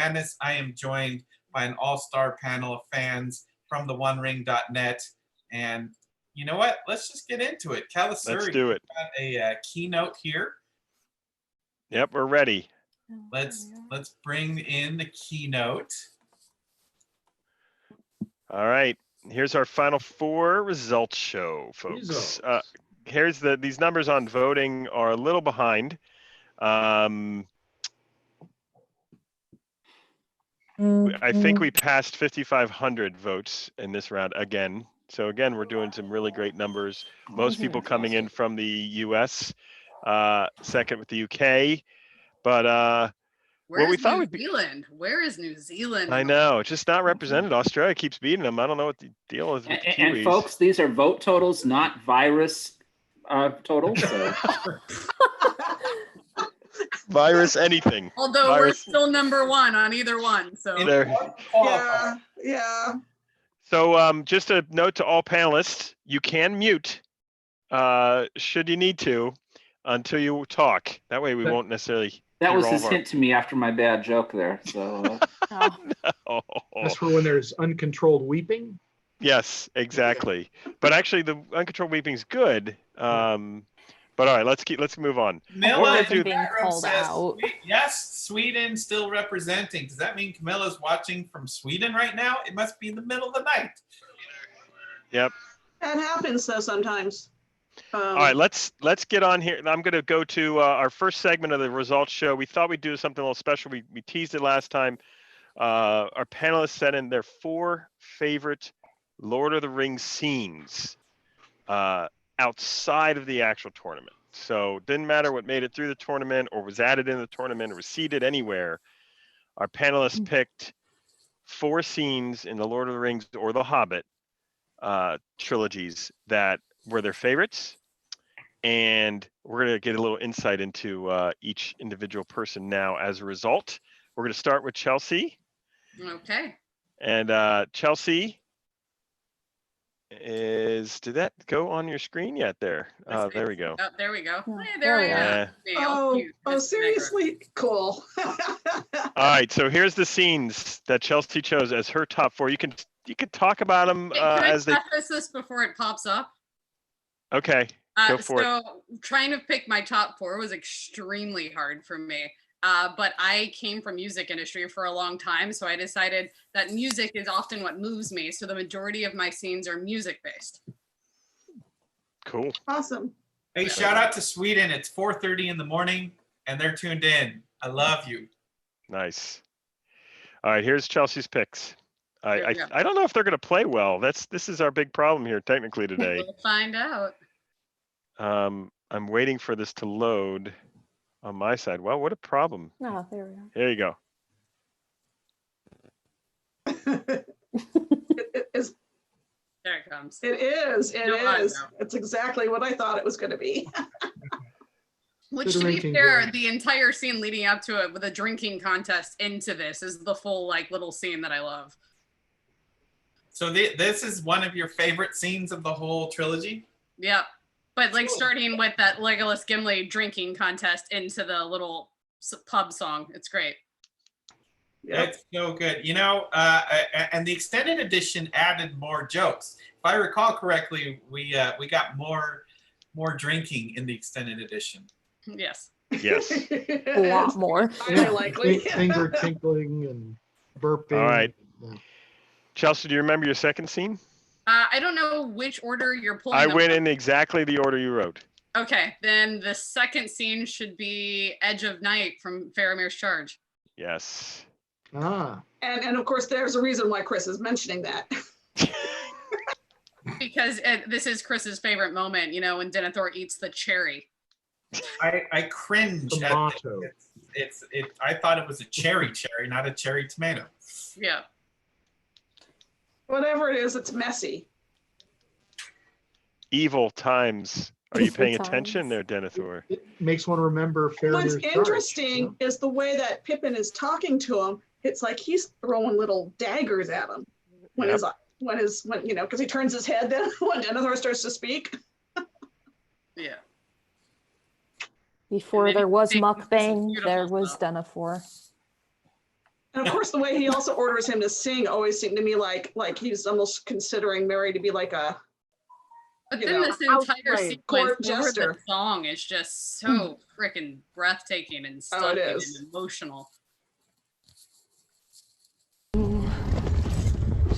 Madness, I am joined by an all-star panel of fans from the OneRing.net. And you know what? Let's just get into it. Kalasuri, let's do it. Got a keynote here. Yep, we're ready. Let's bring in the keynote. All right, here's our Final Four results show, folks. Here's these numbers on voting are a little behind. I think we passed 5,500 votes in this round again. So again, we're doing some really great numbers. Most people coming in from the US, second with the UK, but Where's New Zealand? Where is New Zealand? I know, it's just not represented. Australia keeps beating them. I don't know what the deal is with the Kiwis. And folks, these are vote totals, not virus totals. So. Virus anything. Although we're still #1 on either one. So yeah. So just a note to all panelists, you can mute should you need to until you talk. That way we won't necessarily. That was his hint to me after my bad joke there. So No. That's for when there's uncontrolled weeping. Yes, exactly. But actually the uncontrolled weeping is good. But all right, let's move on. Camilla says, yes, Sweden still representing. Does that mean Camilla's watching from Sweden right now? It must be in the middle of the night. Yep. That happens though sometimes. All right, let's get on here. I'm going to go to our first segment of the results show. We thought we'd do something a little special. We teased it last time. Our panelists sent in their 4 favorite Lord of the Rings scenes outside of the actual tournament. So it didn't matter what made it through the tournament or was added in the tournament or was seeded anywhere. Our panelists picked 4 scenes in the Lord of the Rings or the Hobbit trilogies that were their favorites. And we're going to get a little insight into each individual person now as a result. We're going to start with Chelsea. Okay. And Chelsea, did that go on your screen yet there? There we go. Oh, there we go. Hey, there we go. Oh, seriously? Cool. All right, so here's the scenes that Chelsea chose as her top 4. You can talk about them as they. Can I preface this before it pops up? Okay, go for it. So trying to pick my top 4 was extremely hard for me. But I came from music industry for a long time, so I decided that music is often what moves me. So the majority of my scenes are music based. Cool. Awesome. Hey, shout out to Sweden. It's 4:30 in the morning and they're tuned in. I love you. Nice. All right, here's Chelsea's picks. I don't know if they're going to play well. This is our big problem here technically today. We'll find out. I'm waiting for this to load on my side. Well, what a problem. Oh, there we go. There you go. It is. There it comes. It is. It No, is. It's exactly what I thought it was going to be. Which, to be fair, the entire scene leading up to it with a drinking contest into this is the full little scene that I love. So this is one of your favorite scenes of the whole trilogy? Yep. But starting with that Legolas Gimli drinking contest into the little pub song. It's great. Yep. It's so good. You know, and the extended edition added more jokes. If I recall correctly, we got more drinking in the extended edition. Yes. Yes. A lot more. Highly likely. Finger tinkling and burping. All right. Chelsea, do you remember your second scene? I don't know which order you're pulling. I went in exactly the order you wrote. Okay, then the second scene should be Edge of Night from Faramir's Charge. Yes. Ah. And of course, there's a reason why Chris is mentioning that. Because this is Chris's favorite moment, when Denethor eats the cherry. I cringe at it. I thought it was a cherry, not a cherry tomato. Yeah. Whatever it is, it's messy. Evil times. Are you paying attention there, Denethor? It makes one remember Faramir's What's interesting is the way that Pippin is talking to him. It's like he's throwing little daggers at him when because he turns his head then when Denethor starts to speak. Yeah. Before there was mukbang, there was Denethor. And of course, the way he also orders him to sing always seemed to me like he's almost considering Mary to be like a. But You then know, this entire outplayed. sequence Court over the jester. song is just so freaking breathtaking and Oh, stunning it is. and emotional.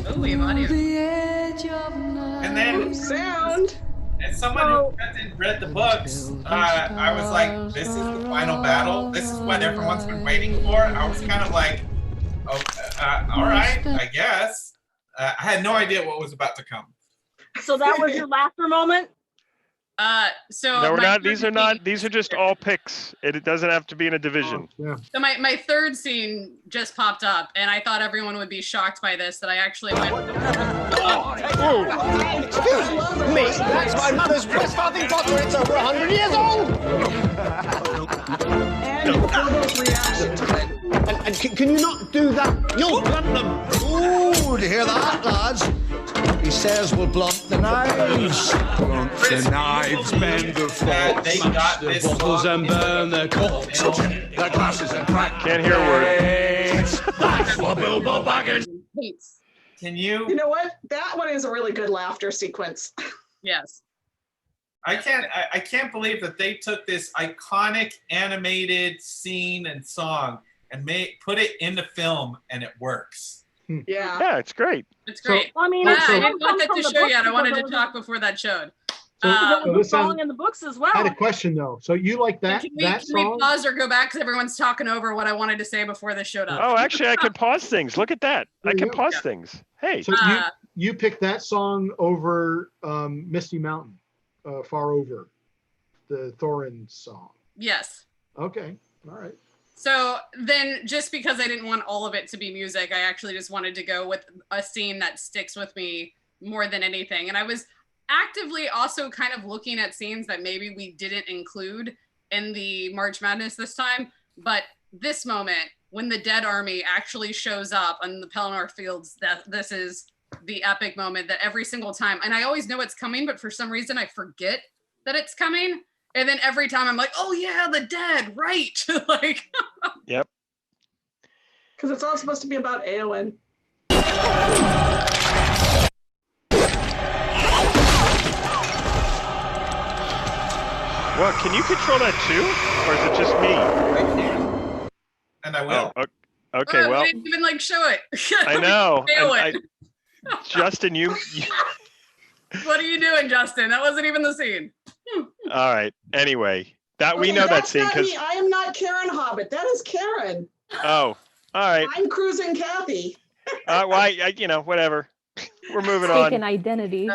Oh, we have audio. And then, Sound. as someone who hasn't read the books, I was like, this is the final battle. This is what everyone's been waiting for. I was kind of like, oh, all right, I guess. I had no idea what was about to come. So that was your laughter moment? So No, we're my not. third These are scene- not. These are just all picks. It doesn't have to be in a division. Yeah. So my third scene just popped up, and I thought everyone would be shocked by this. That I actually went. Me? That's my mother's breastfeeding bottle. It's over 100 years old. And Bobo's reaction to it. And can you not do that? You'll blunt them. Ooh, do you hear that, lads? He says we'll blunt the knives. Blunt the knives, bend the forks, They smash got the this bottles song and burn the corks. The glasses and crack. Can't hear a word. That's for Bilbo Baggins. Hates. Can You you? know what? That one is a really good laughter sequence. Yes. I can't believe that they took this iconic animated scene and song and put it in the film, and it works. Yeah. Yeah, it's great. It's So- great. I mean, I it's didn't want comes that from to the show books yet. I wanted because to it talk before that showed. So, was so a this song sound, in the books as I had a well. question though. So you like that Can that we song? pause or go back because everyone's talking over what I wanted to say before this showed up? Oh, actually, I can pause things. Look at that. I There you can go. pause Yeah. things. Hey, So you picked that song over Misty Mountain, Far Over, the Thorin song. Yes. Okay, all right. So then, just because I didn't want all of it to be music, I actually just wanted to go with a scene that sticks with me more than anything. And I was actively also kind of looking at scenes that maybe we didn't include in the March Madness this time. But this moment, when the Dead Army actually shows up on the Pelennor Fields, this is the epic moment that every single time, and I always know it's coming, but for some reason I forget that it's coming. And then every time I'm like, oh yeah, the dead, right? Like, yep. Because it's all supposed to be about Eowyn. Well, can you control that too, or is it just me? I can, and I will. Oh, okay. oh, Well, they didn't even like show it. I know. Feel And it. Justin, you. What are you doing, Justin? That wasn't even the scene. All right. Anyway, we Okay, know that that's scene not because. me. I am not Karen Hobbit. That is Karen. Oh, all right. I'm cruising Kathy. Well, whatever. We're moving Taken on. identity.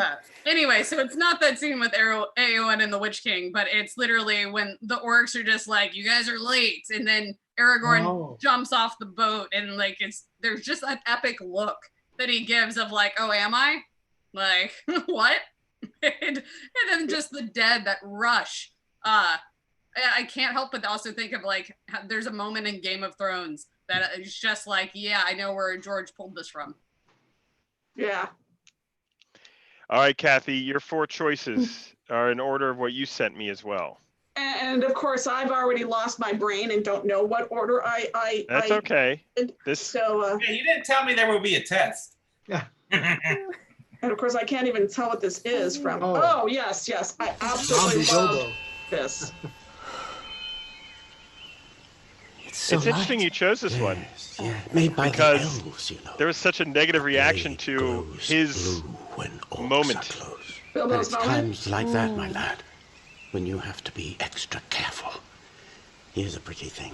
Anyway, so it's not that scene with Eowyn and the Witch King, but it's literally when the orcs are just like, you guys are late. And then Aragorn Oh. jumps off the boat and like, there's just that epic look that he gives of like, oh, am I? Like, what? and then just the dead that rush. I can't help but also think of like, there's a moment in Game of Thrones that is just like, yeah, I know where George pulled this from. Yeah. All right, Kathy, your 4 choices are in order of what you sent me as well. And of course, I've already lost my brain and don't know what order That's okay. This. So, Hey, you didn't tell me there would be a test. and of course, I can't even tell what this is from. Oh. Oh, yes. I absolutely Zombie love Bilbo. this. It's It's interesting you chose this one. Yeah, made by Because the elves, you know. There was such a negative reaction Day to grows his blue when orcs moment. are close. And Bilbo's it's moment. times like that, my lad, when you have to be extra careful. Here's a pretty thing.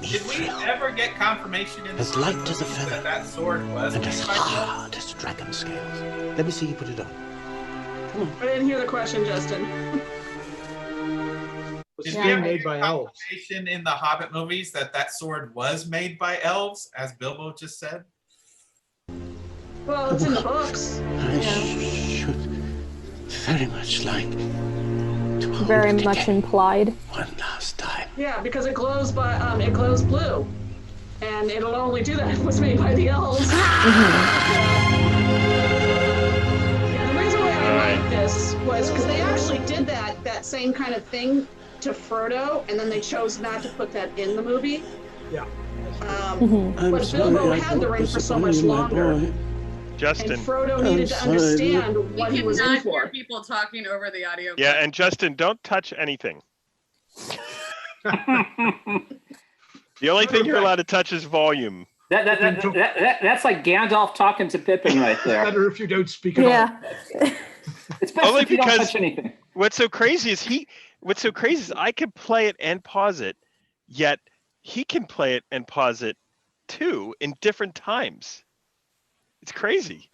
Did we Mithril, ever get confirmation in the as light as a feather, that sword was and made as by Thor? hard as dragon scales. Let me see you put it on. I didn't hear the question, Justin. It's Did we being ever made get by elves. confirmation in the Hobbit movies that sword was made by elves, as Bilbo just said? Well, it's in the books. I should very much like to hold Very it much again implied. one last time. Yeah, because it glows it glows blue, and it'll only do that if it was made by the elves. Yeah, the reason why I like this was because they actually did that same kind of thing to Frodo, and then they chose not to put that in the movie. Yeah. But Bilbo had the ring for so much longer, and Justin. Frodo needed to understand what he was in cannot hear for. people talking over the audio. Yeah, and Justin, don't touch anything. The only thing you're allowed to touch is volume. That's like Gandalf talking to Pippin right there. Better if you don't speak at all. It's best Only if you don't because touch anything. what's so crazy is I can play it and pause it, yet he can play it and pause it too in different times. It's crazy.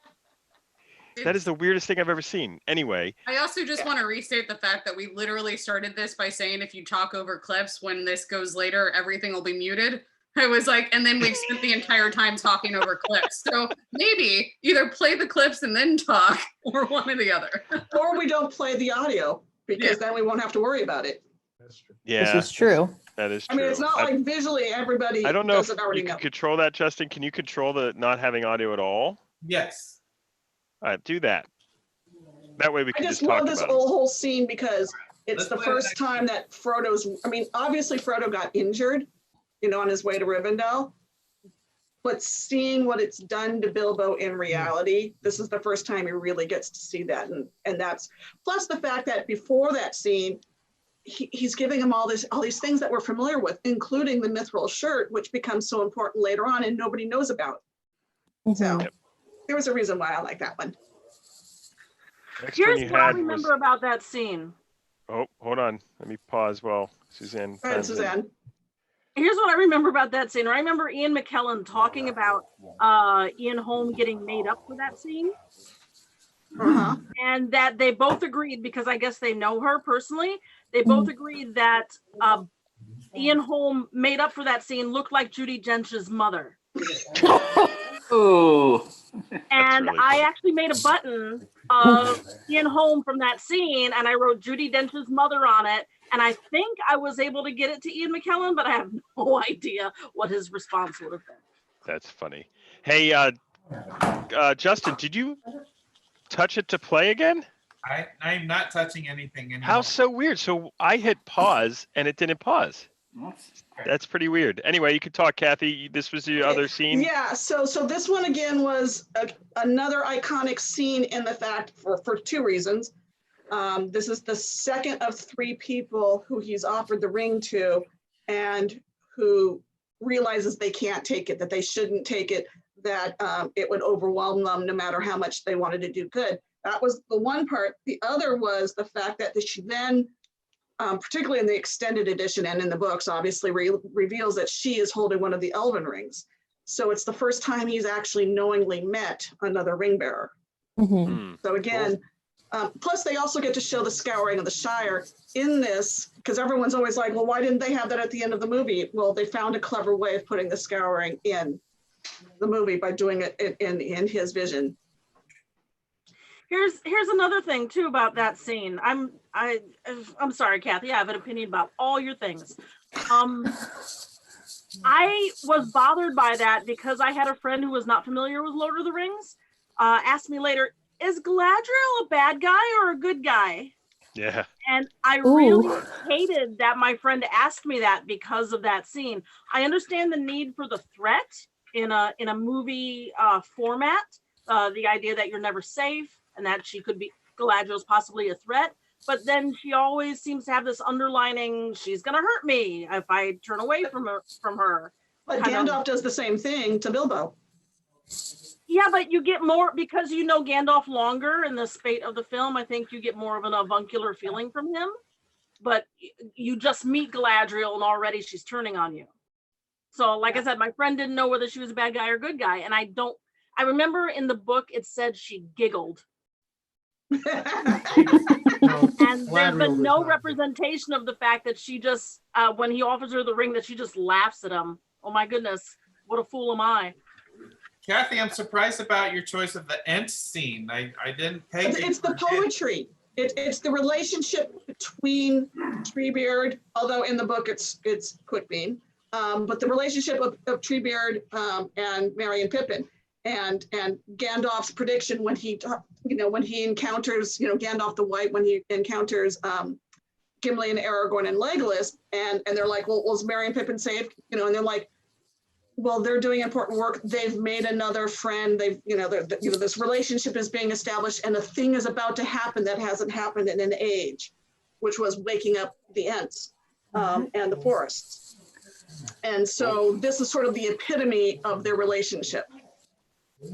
That is the weirdest thing I've ever seen. Anyway. I also just want to restate the fact that we literally started this by saying if you talk over clips, when this goes later, everything will be muted. I was like, and then we spent the entire time talking over clips. So maybe either play the clips and then talk, or one or the other. Or we don't play the audio, because then we won't have to worry about it. That's true. Yeah. This is true. That is I true. mean, it's not like visually everybody I don't know if doesn't already you know. can control that, Justin. Can you control the not having audio at all? Yes. All right, do that. That way we I can just just talk love this about it. whole scene because it's Let's the play first time that obviously Frodo got injured, on his way to Rivendell. But seeing what it's done to Bilbo in reality, this is the first time he really gets to see that. And that's plus the fact that before that scene, he's giving him all these things that we're familiar with, including the mithril shirt, which becomes so important later on and nobody knows about. So there was a reason why I like that one. Next one Here's you what I had remember was, about that scene. oh, hold on. Let me pause while Suzanne. Go ahead, finds it. Suzanne. Here's what I remember about that scene. I remember Ian McKellen talking about Ian Holm getting made up for that scene. Uh-huh. And that they both agreed, because I guess they know her personally, they both agreed that Ian Holm made up for that scene looked like Judi Dench's mother. Ooh. And really I funny. actually made a button of Ian Holm from that scene, and I wrote Judi Dench's mother on it. And I think I was able to get it to Ian McKellen, but I have no idea what his response would have been. That's funny. Hey, Justin, did you touch it to play again? I'm not touching anything anymore. How so weird? So I hit pause and it didn't pause. That's pretty weird. Anyway, you could talk, Kathy. This was the other scene. Yeah, so this one again was another iconic scene in the fact for two reasons. This is the second of three people who he's offered the ring to and who realizes they can't take it, that they shouldn't take it, that it would overwhelm them no matter how much they wanted to do good. That was the one part. The other was the fact that she then, particularly in the extended edition and in the books, obviously reveals that she is holding one of the elven rings. So it's the first time he's actually knowingly met another ring bearer. So again, plus they also get to show the scouring of the Shire in this, because everyone's always like, well, why didn't they have that at the end of the movie? Well, they found a clever way of putting the scouring in the movie by doing it in his vision. Here's another thing too about that scene. I'm sorry, Kathy. I have an opinion about all your things. I was bothered by that because I had a friend who was not familiar with Lord of the Rings. Asked me later, is Galadriel a bad guy or a good guy? Yeah. And I really hated that my friend asked me that because of that scene. I understand the need for the threat in a movie format, the idea that you're never safe and that she could be, Galadriel's possibly a threat, but then she always seems to have this underlining, she's gonna hurt me if I turn away from her. But Gandalf does the same thing to Bilbo. Yeah, but you get more, because you know Gandalf longer in the spate of the film, I think you get more of an avuncular feeling from him. But you just meet Galadriel and already she's turning on you. So like I said, my friend didn't know whether she was a bad guy or good guy. And I remember in the book it said she giggled. And there's been no representation of the fact that she just, when he offers her the ring, that she just laughs at him. Oh my goodness, what a fool am I. Kathy, I'm surprised about your choice of the Ent scene. I didn't pay. It's the poetry. It's the relationship between Treebeard, although in the book it's Quickbean, but the relationship of Treebeard and Merry and Pippin, and Gandalf's prediction when he encounters Gandalf the White, when he encounters Gimli and Aragorn and Legolas, and they're like, well, was Merry and Pippin safe? And they're like, well, they're doing important work. They've made another friend. They've, this relationship is being established, and a thing is about to happen that hasn't happened in an age, which was waking up the Ents and the forests. And so this is sort of the epitome of their relationship.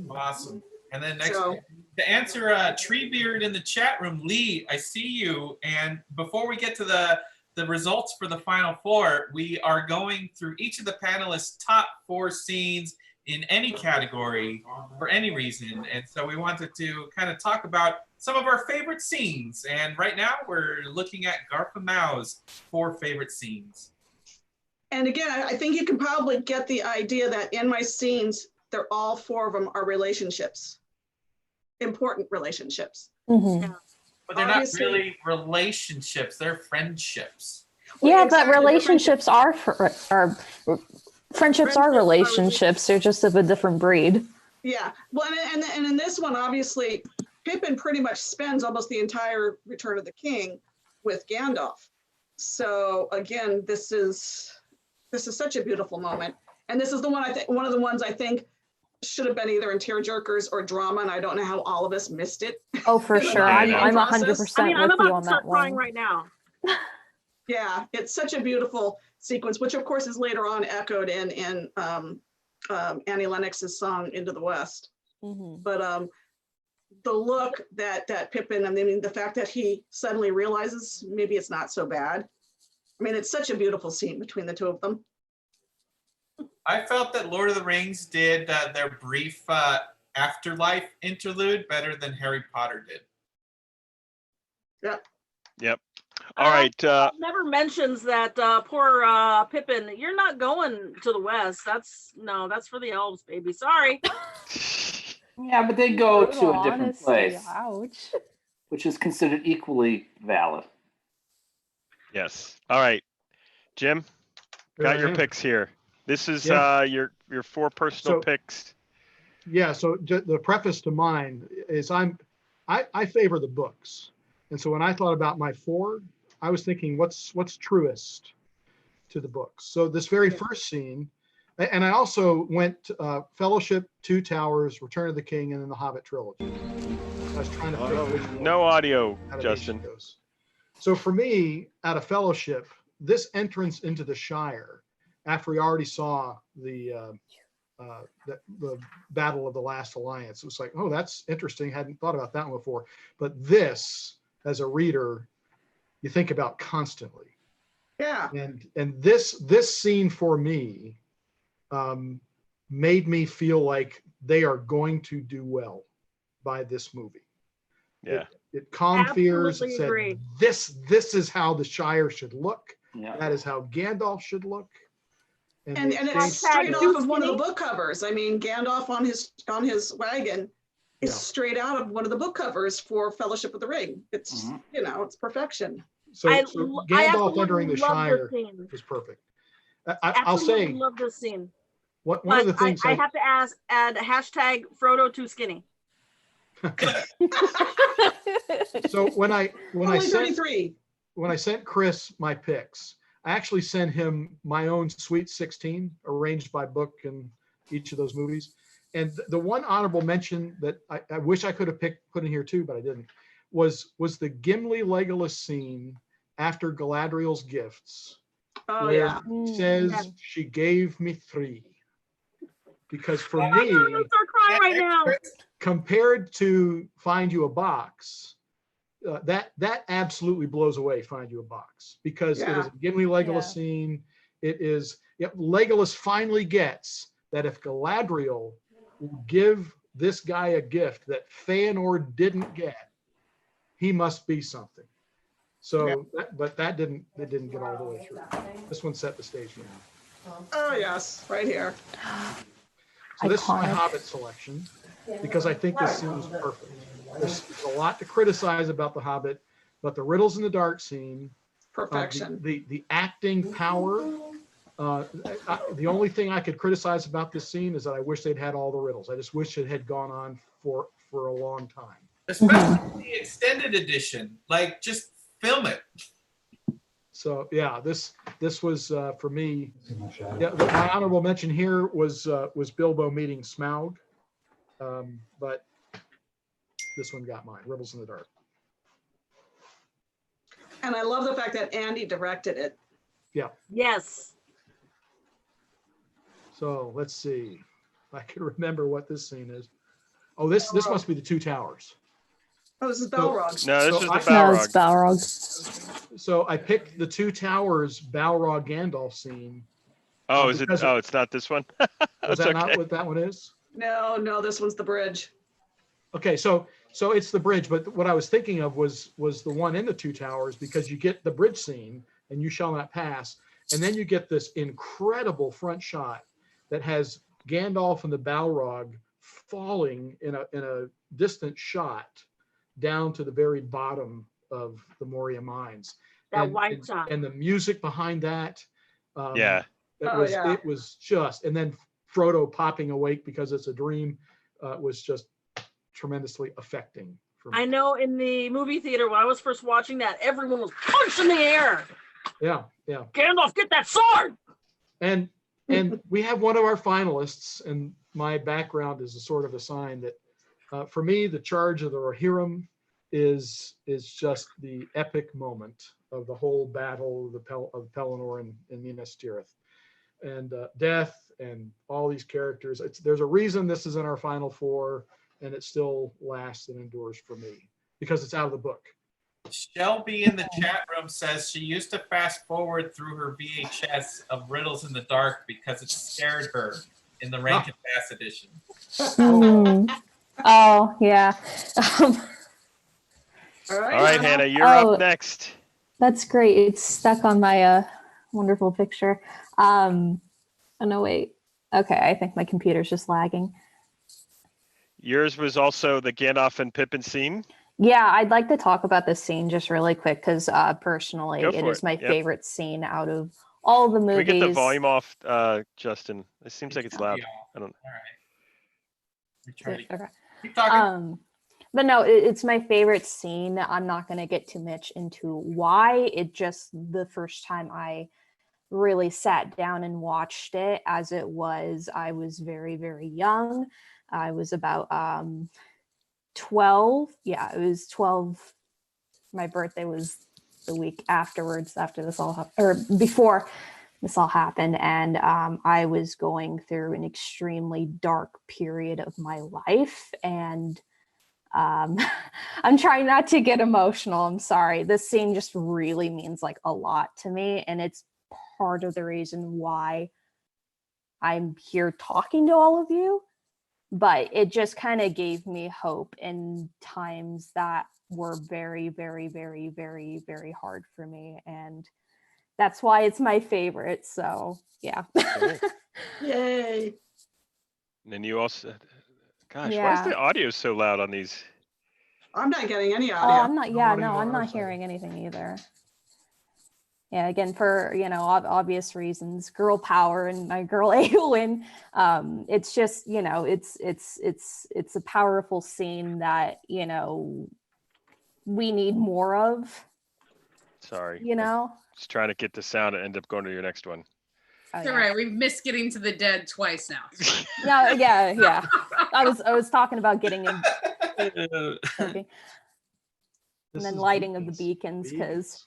Awesome. And then next, So- to answer Treebeard in the chat room, Lee, I see you. And before we get to the results for the final four, we are going through each of the panelists' top 4 scenes in any category for any reason. And so we wanted to kind of talk about some of our favorite scenes. And right now we're looking at Garfa Mao's 4 favorite scenes. And again, I think you can probably get the idea that in my scenes, they're all 4 of them are relationships, important relationships. Mhm. But they're not Obviously- really relationships, they're friendships. Yeah, Exactly, but they're relationships are friendships are relationships. They're just of a different breed. Yeah, well, and in this one, obviously, Pippin pretty much spends almost the entire Return of the King with Gandalf. So again, this is such a beautiful moment, and this is the one one of the ones I think should have been either in tearjerkers or drama, and I don't know how all of us missed it. Oh, for sure. I'm process. 100% I mean, I'm with you about on to that start crying one. right now. Yeah, it's such a beautiful sequence, which of course is later on echoed in Annie Lennox's song "Into the West." Mhm. But the look that Pippin, I mean, the fact that he suddenly realizes maybe it's not so bad. I mean, it's such a beautiful scene between the 2 of them. I felt that Lord of the Rings did their brief afterlife interlude better than Harry Potter did. Yep. All right. Never mentions that poor Pippin. You're not going to the west. That's for the elves, baby. Sorry. Yeah, but they go to Brutal a different honesty, place, Ouch. which is considered equally valid. Yes. All right. Jim, There got I your am. picks here. This is Yeah. your 4 personal So- picks. Yeah, so the preface to mine is I favor the books. And so when I thought about my 4, I was thinking what's truest to the books. So this very first scene, and I also went Fellowship, Two Towers, Return of the King, and then the Hobbit trilogy. I was trying to pick which one No audio, out of each Justin. of those. So for me, out of Fellowship, this entrance into the Shire, after we already saw the Battle of the Last Alliance, it was like, oh, that's interesting. Hadn't thought about that one before. But this, as a reader, you think about constantly. Yeah, And this scene for me made me feel like they are going to do well by this movie. Yeah. It calmed fears. It Absolutely said, agree. this is how the Shire should look. Yeah. That is how Gandalf should look. and they it's changed straight the- off of one of the book covers. I mean, Gandalf on his wagon is Yeah. straight out of one of the book covers for Fellowship of the Ring. It's Mhm. it's perfection. So, I Gandalf absolutely entering the love Shire this scene. was perfect. I'll Absolutely say love this scene. one But of the things I have to add hashtag Frodo too skinny. so when I Only sent 33. when I sent Chris my picks, I actually sent him my own Sweet 16 arranged by book and each of those movies. And the one honorable mention that I wish I could have put in here too, but I didn't, was the Gimli Legolas scene after Galadriel's gifts, Oh where yeah. he says Yeah. she gave me 3. Because for Oh my me, God, I'm gonna start crying right now. compared to Find You a Box, that absolutely blows away Find You a Box, because it is Yeah. a Gimli Legolas Yeah. scene. It is, Legolas finally gets that if Galadriel will give this guy a gift that Feanor didn't get, he must be something. So, but that didn't get all the way through. This one set the stage for me. Oh yes, right here. So this is my Iconic. Hobbit selection, because I think this scene is perfect. There's a lot to criticize about the Hobbit, but the riddles in the dark scene, Perfection. the acting power. The only thing I could criticize about this scene is that I wish they'd had all the riddles. I just wish it had gone on for a long time. Especially the extended edition. Like, just film it. So yeah, this was for me. Yeah, my honorable mention here was Bilbo meeting Smaug, but this one got mine. Riddles in the Dark. And I love the fact that Andy directed it. Yeah. Yes. So let's see if I can remember what this scene is. Oh, this must be the Two Towers. Oh, this is Balrog. No, this So is I- the No, it's Balrog. Balrog. So I picked the Two Towers Balrog Gandalf scene. Oh, is it? because- Oh, it's not this one. Is That's that okay. not what that one is? No, this one's the bridge. Okay, so it's the bridge, but what I was thinking of was the one in the Two Towers, because you get the bridge scene and you shall not pass, and then you get this incredible front shot that has Gandalf and the Balrog falling in a distant shot down to the very bottom of the Moria mines. That white shot. And the music behind that. Yeah. It was just, and then Frodo popping awake because it's a dream was just tremendously affecting for me. I know in the movie theater when I was first watching that, everyone was punching the air. Yeah. Gandalf, get that sword! And we have one of our finalists, and my background is a sort of a sign that for me, the Charge of the Rohirrim is just the epic moment of the whole battle of Pelennor and Minas Tirith. And death and all these characters. There's a reason this is in our final four, and it still lasts and endures for me because it's out of the book. Shelby in the chat room says she used to fast forward through her VHS of Riddles in the Dark because it scared her in the Rankin Bass edition. Mm. Oh, yeah. All All right, Hannah, you're up next. That's great. It's stuck on my wonderful picture. Oh, no, wait. Okay, I think my computer's just lagging. Yours was also the Gandalf and Pippin scene. Yeah, I'd like to talk about this scene just really quick because personally, Go it for is it. my Yep. favorite scene out of all the Can movies. we get the volume off, Justin? It seems like it's loud. I don't. All right. Okay. Keep talking. But no, it's my favorite scene. I'm not going to get too much into why. It just the first time I really sat down and watched it as it was, I was very, very young. I was about 12. Yeah, it was 12. My birthday was the week afterwards, after this all or before this all happened. And I was going through an extremely dark period of my life. And I'm trying not to get emotional. I'm sorry. This scene just really means like a lot to me. And it's part of the reason why I'm here talking to all of you. But it just kind of gave me hope in times that were very, very, very, very, very hard for me. And that's why it's my favorite. So, yeah. Yay. And then you also, gosh, why is Yeah. the audio so loud on these? I'm not getting any Oh, audio. I'm not, yeah, no, I'm not hearing anything either. Yeah, again, for, obvious reasons, girl power and my girl Eowyn, it's just, it's a powerful scene that, we need more of, Sorry. Just trying to get the sound and end up going to your next one. Oh, It's all right. We've missed getting to the dead twice now. No, yeah. I was talking about getting in, and then lighting of the beacons because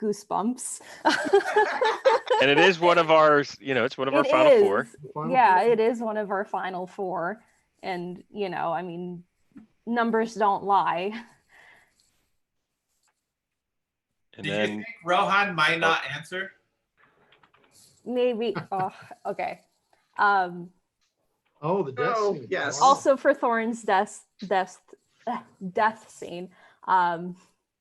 goosebumps. And it is one of our, it's one of our It final is. four. Yeah, it is one of our final four. And, numbers don't lie. And Did then you think Rohan might not answer? Maybe. Oh, okay. Oh, the death scene. Yes. Also for Thorin's death scene,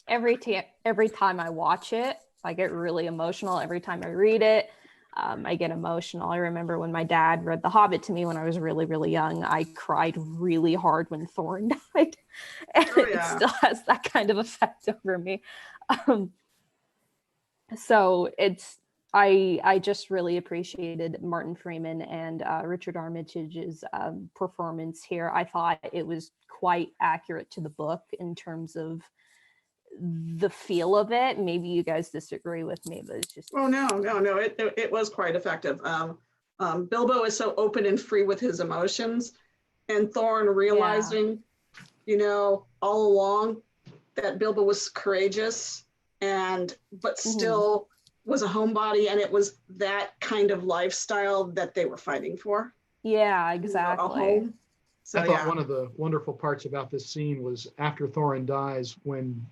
every time I watch it, I get really emotional. Every time I read it, I get emotional. I remember when my dad read The Hobbit to me when I was really, really young. I cried really hard when Thorin died, and it still has that kind of effect over me. So I just really appreciated Martin Freeman and Richard Armitage's performance here. I thought it was quite accurate to the book in terms of the feel of it. Maybe you guys disagree with me, but it's just Oh, no. It was quite effective. Bilbo is so open and free with his emotions, and Thorin realizing, all along that Bilbo was courageous but still was a homebody, and it was that kind of lifestyle that they were fighting for. Yeah, A exactly. home. So I thought yeah. one of the wonderful parts about this scene was after Thorin dies, when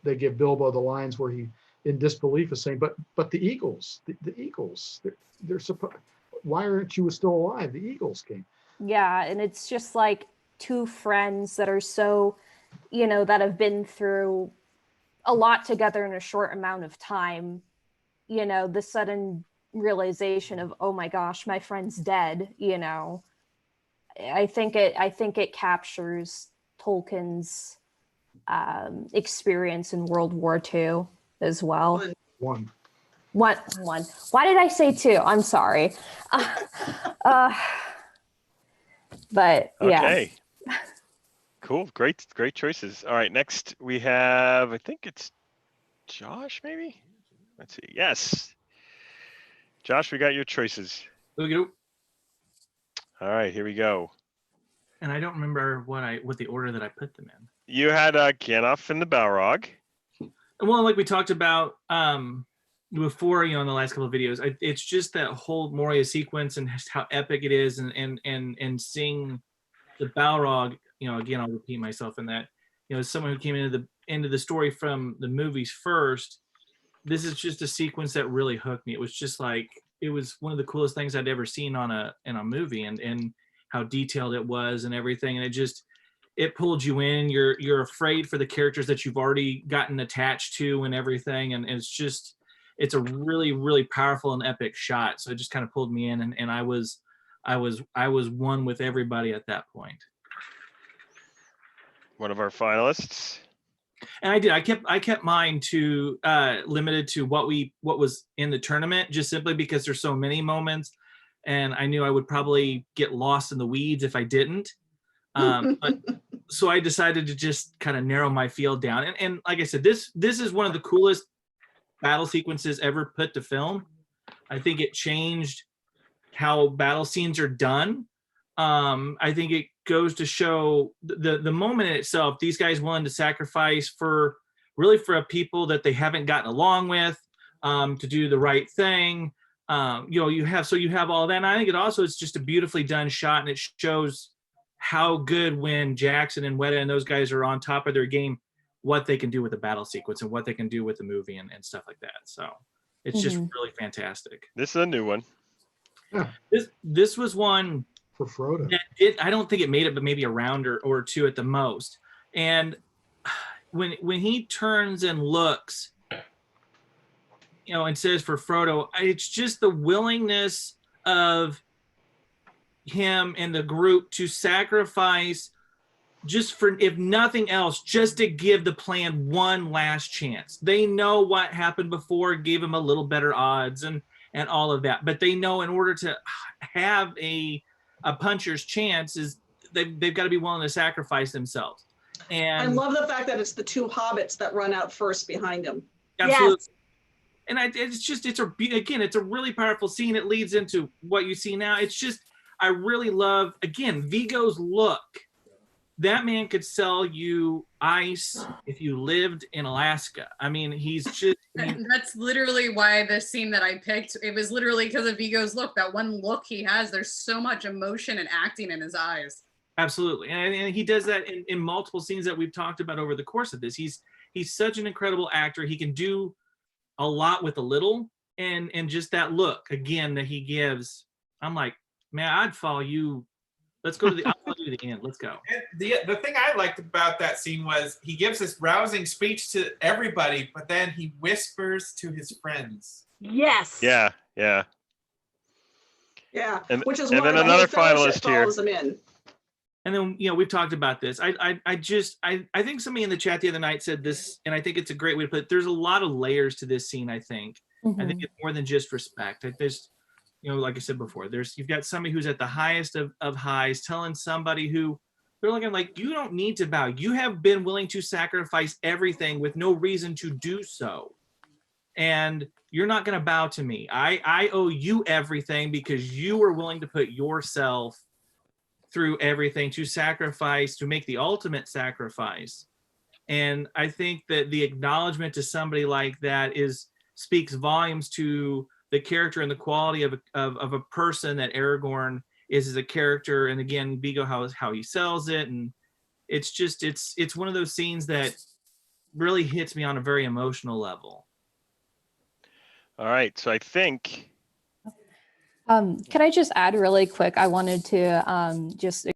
they give Bilbo the lines where he, in disbelief, is saying, "But the eagles, the eagles, they're supposed. Why aren't you still alive? The eagles came." Yeah, and it's just like two friends that are so, that have been through a lot together in a short amount of time. The sudden realization of, oh my gosh, my friend's dead. I think it captures Tolkien's experience in World War II as well. One. Why did I say two? I'm sorry. But yeah. Okay. Cool. Great choices. All right. Next we have, I think it's Josh, maybe? Let's see. Yes. Josh, we got your choices. Oogie-doo. All right, here we go. And I don't remember what the order that I put them in. You had Gandalf and the Balrog. Well, like we talked about before, in the last couple of videos, it's just that whole Moria sequence and just how epic it is, and seeing the Balrog. Again, I'll repeat myself in that. As someone who came into the story from the movies first, this is just a sequence that really hooked me. It was just like, it was one of the coolest things I'd ever seen in a movie, and how detailed it was and everything. And it pulled you in. You're afraid for the characters that you've already gotten attached to and everything. And it's a really, really powerful and epic shot. So it just kind of pulled me in, and I was one with everybody at that point. One of our finalists. And I kept mine to limited to what was in the tournament, just simply because there's so many moments, and I knew I would probably get lost in the weeds if I didn't. But so I decided to just kind of narrow my field down. And like I said, this is one of the coolest battle sequences ever put to film. I think it changed how battle scenes are done. I think it goes to show the moment in itself, these guys willing to sacrifice for a people that they haven't gotten along with, to do the right thing. You have all that. And I think it's just a beautifully done shot, and it shows how good when Jackson and Weta and those guys are on top of their game, what they can do with the battle sequence and what they can do with the movie and stuff like that. So it's just really fantastic. This is a new one. Yeah. This was one for Frodo. I don't think it made it, but maybe a round or two at the most. And when he turns and looks, and says for Frodo, it's just the willingness of him and the group to sacrifice, just for, if nothing else, just to give the plan one last chance. They know what happened before gave him a little better odds and all of that, but they know in order to have a puncher's chance is they've got to be willing to sacrifice themselves. And I love the fact that it's the two hobbits that run out first behind him. Absolutely. Yes. And it's a really powerful scene. It leads into what you see now. It's just, I really love, again, Viggo's look. That man could sell you ice if you lived in Alaska. I mean, he's just... That's literally why the scene that I picked, it was literally because of Viggo's look. That one look he has, there's so much emotion and acting in his eyes. Absolutely. And he does that in multiple scenes that we've talked about over the course of this. He's such an incredible actor. He can do a lot with a little, and just that look, again, that he gives. I'm like, man, I'd follow you. Let's go to I'll follow you to the end. Let's go. And the thing I liked about that scene was he gives this rousing speech to everybody, but then he whispers to his friends. Yes. Yeah. Yeah. And, which is and why then another Fellowship finalist here. follows him in. And then, we've talked about this. I think somebody in the chat the other night said this, and I think it's a great way to put it. There's a lot of layers to this scene, I think. Mm-hmm. I think it's more than just respect. There's, like I said before, you've got somebody who's at the highest of highs telling somebody who they're looking like, you don't need to bow. You have been willing to sacrifice everything with no reason to do so. And you're not going to bow to me. I owe you everything because you were willing to put yourself through everything, to sacrifice, to make the ultimate sacrifice. And I think that the acknowledgement to somebody like that speaks volumes to the character and the quality of a person that Aragorn is as a character. And again, Viggo, how he sells it. And it's just, it's one of those scenes that really hits me on a very emotional level. All right. So I think. Can I just add really quick? I wanted to just.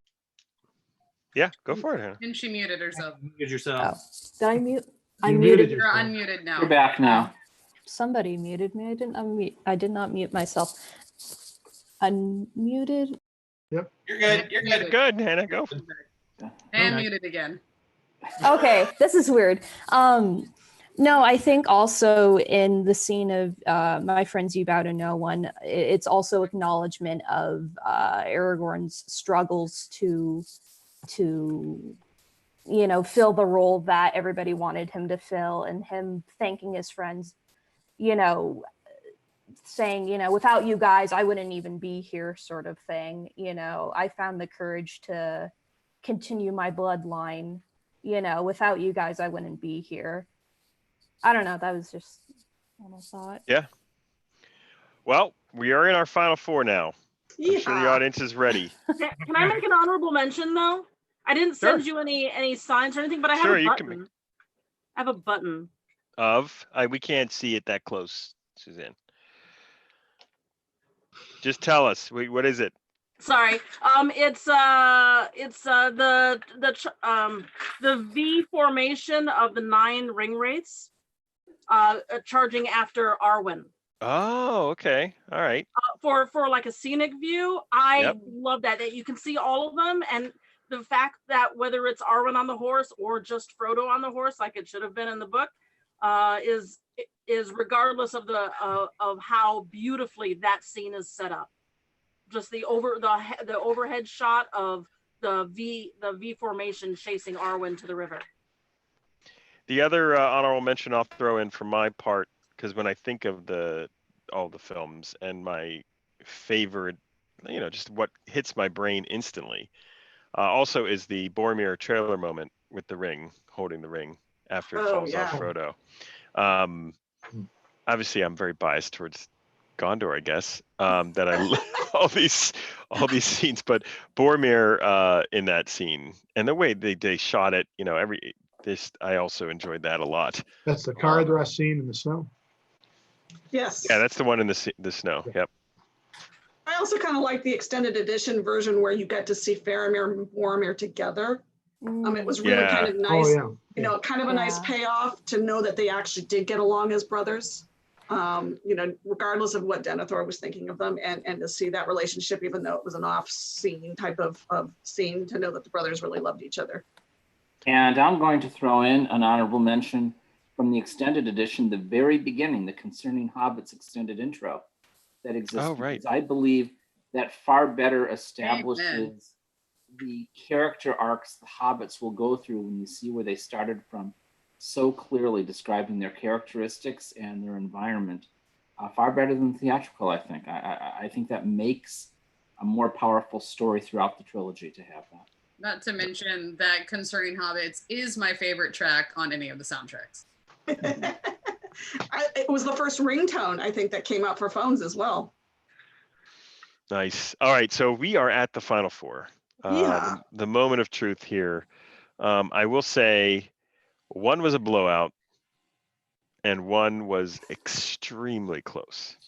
Yeah, go for it, Hannah. And she muted herself. Muted yourself. Did I mute? You I muted muted. You're unmuted now. You're back now. Somebody muted me. I didn't unmute. I did not mute myself. Unmuted. Yep. You're good. You're good. Good, Hannah, go. And Okay. muted again. Okay, this is weird. No, I think also in the scene of My Friends You Bow to No One, it's also acknowledgement of Aragorn's struggles to fill the role that everybody wanted him to fill, and him thanking his friends, saying, without you guys, I wouldn't even be here, sort of thing. I found the courage to continue my bloodline. Without you guys, I wouldn't be here. I don't know. That was just what I thought. Yeah. Well, we are in our final four now. I'm sure the Yeehaw. audience is ready. Can I make an honorable mention though? I didn't send you any signs or anything, but I have Sure, a you can button. I have a button. We can't see it that close, Suzanne. Just tell us. What is it? Sorry. It's the V formation of the 9 ring wraiths, charging after Arwen. Oh, okay. All right. For like a scenic view, I Yep. love that you can see all of them, and the fact that whether it's Arwen on the horse or just Frodo on the horse, like it should have been in the book, is regardless of of how beautifully that scene is set up. Just the overhead shot of the V formation chasing Arwen to the river. The other honorable mention I'll throw in for my part, because when I think of all the films and my favorite, just what hits my brain instantly, also is the Boromir trailer moment with the ring, holding the ring after it falls off Frodo. Obviously, I'm very biased towards Gondor, I guess. That I all these scenes, but Boromir in that scene and the way they shot it, I also enjoyed that a lot. That's the Caradhras scene in the snow. Yes. Yeah, that's the one in the snow. Yep. I also kind of like the extended edition version where you get to see Faramir and Boromir together. It was really kind of nice. Oh, yeah. Kind of a nice payoff to know that they actually did get along as brothers. Regardless of what Denethor was thinking of them, and to see that relationship, even though it was an off-scene type of scene, to know that the brothers really loved each other. And I'm going to throw in an honorable mention from the extended edition, the very beginning, the Concerning Hobbits extended intro that exists. Oh, right. Because I believe that far better establishes the character arcs the Hobbits will go through when you see where they started from, so clearly describing their characteristics and their environment, far better than theatrical, I think. I think that makes a more powerful story throughout the trilogy to have that. Not to mention that Concerning Hobbits is my favorite track on any of the soundtracks. It was the first ringtone, I think, that came out for phones as well. Nice. All right, so we are at the final four. The moment of truth here. I will say one was a blowout and one was extremely close.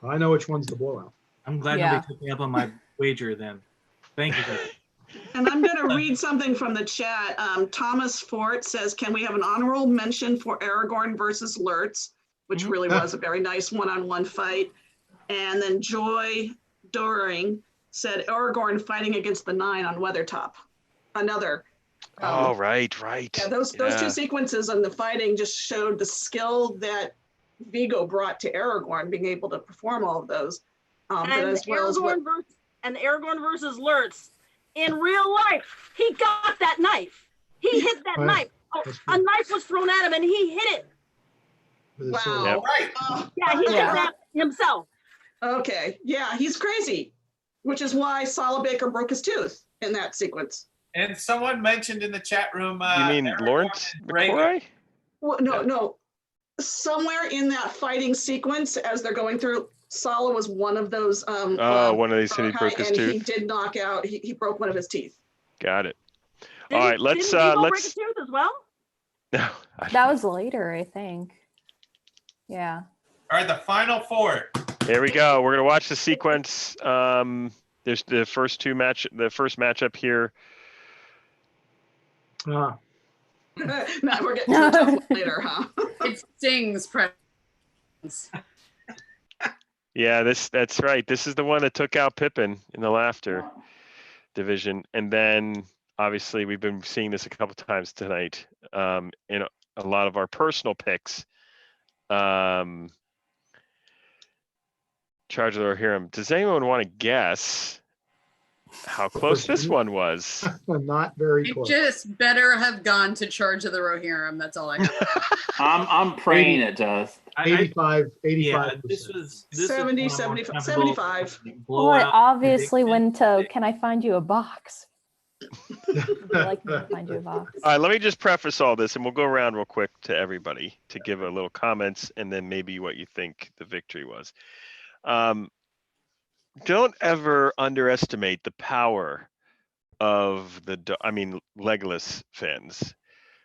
I know which one's the blowout. I'm glad nobody took me up on my wager then. Thank you. And I'm going to read something from the chat. Thomas Fort says, can we have an honorable mention for Aragorn versus Lurtz, which really was a very nice one-on-one fight. And then Joy Doring said, Aragorn fighting against the 9 on Weathertop. Another. Right. Yeah, those two sequences on the fighting just showed the skill that Viggo brought to Aragorn, being able to perform all of those. And Aragorn versus Lurtz, in real life, he got that knife. He hit that Right. knife. That's A knife was thrown at him and he hit it. With his sword. Wow. Right. Yeah, he did Yeah. that himself. Okay. Yeah, he's crazy, which is why Sala Baker broke his tooth in that sequence. And someone mentioned in the chat room. You mean Eric Lawrence Reagan. McCoy? Well, no. Somewhere in that fighting sequence, as they're going through, Sala was one of those. Oh, one of these and he broke his and he tooth. did knock out. He broke one of his teeth. Got it. Did All he- right, let's didn't Devo break let's. his tooth as well? No, That was later, I think. Yeah. All right, the final four. Here we go. We're gonna watch the sequence. There's the first matchup here. Now we're getting to the tough one later, huh? It stings, presence. Yeah, that's right. This is the one that took out Pippin in the laughter division, and then obviously we've been seeing this a couple times tonight in a lot of our personal picks. Charge of the Rohirrim. Does anyone want to guess how close this one was? Not very It close. just better have gone to Charge of the Rohirrim. That's all I have. I'm praying it does. 85, Yeah, 85%. this was 70, one of our 75, memorable 75. Well, it blowout obviously predictions. went to, can I find you a box? Would you like me to find you a box? All right, let me just preface all this, and we'll go around real quick to everybody to give a little comments, and then maybe what you think the victory was. Don't ever underestimate the power of Legolas fans.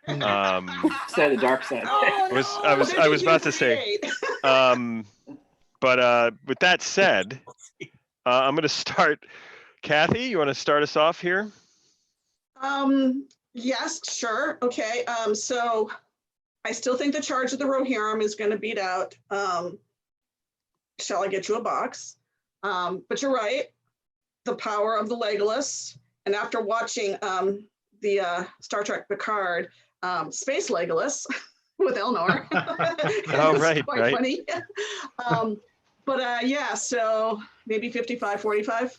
Side of the dark side. Oh, I was about to say. 58. But with that said, I'm going to start. Kathy, you want to start us off here? Yes, sure. Okay. So I still think the Charge of the Rohirrim is going to beat out Shall I Get You a Box? But you're right. The power of the Legolas. And after watching the Star Trek Picard, Space Legolas with Elnor. Oh, It's right, quite right. funny. But yeah, so maybe 55-45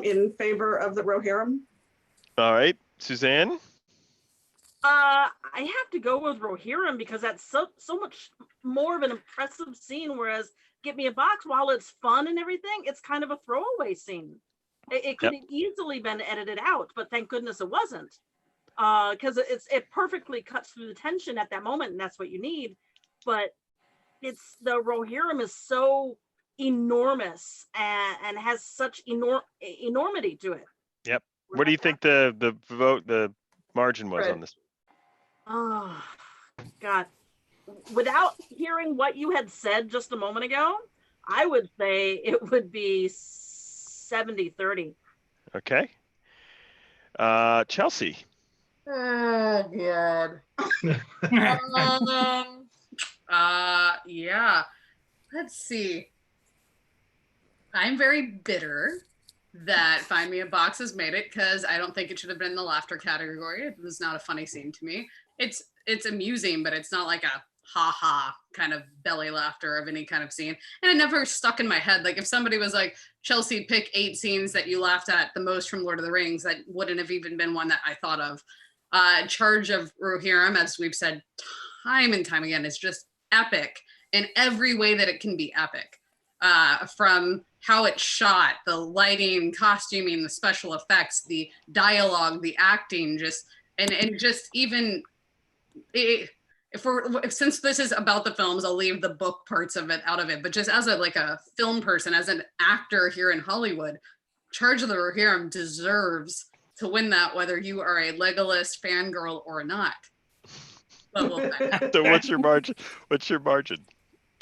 in favor of the Rohirrim. All right, Suzanne. I have to go with Rohirrim because that's so much more of an impressive scene. Whereas Get Me a Box, while it's fun and everything, it's kind of a throwaway scene. It could have easily been edited out, but thank goodness it wasn't. Because it perfectly cuts through the tension at that moment, and that's what you need. But the Rohirrim is so enormous and has such enormity to it. Yep. What do you think the margin was on this? Oh, God. Without hearing what you had said just a moment ago, I would say it would be 70-30. Okay. Chelsea. Oh God. Yeah. Let's see. I'm very bitter that Find Me a Box has made it because I don't think it should have been in the laughter category. It was not a funny scene to me. It's amusing, but it's not like a ha-ha kind of belly laughter of any kind of scene. And it never stuck in my head. Like if somebody was like, Chelsea, pick 8 scenes that you laughed at the most from Lord of the Rings, that wouldn't have even been one that I thought of. Charge of Rohirrim, as we've said time and time again, is just epic in every way that it can be epic. From how it's shot, the lighting, costuming, the special effects, the dialogue, the acting, since this is about the films, I'll leave the book parts of it out of it. But just as a film person, as an actor here in Hollywood, Charge of the Rohirrim deserves to win that, whether you are a Legolas fangirl or not. But we'll find. So what's your margin? What's your margin?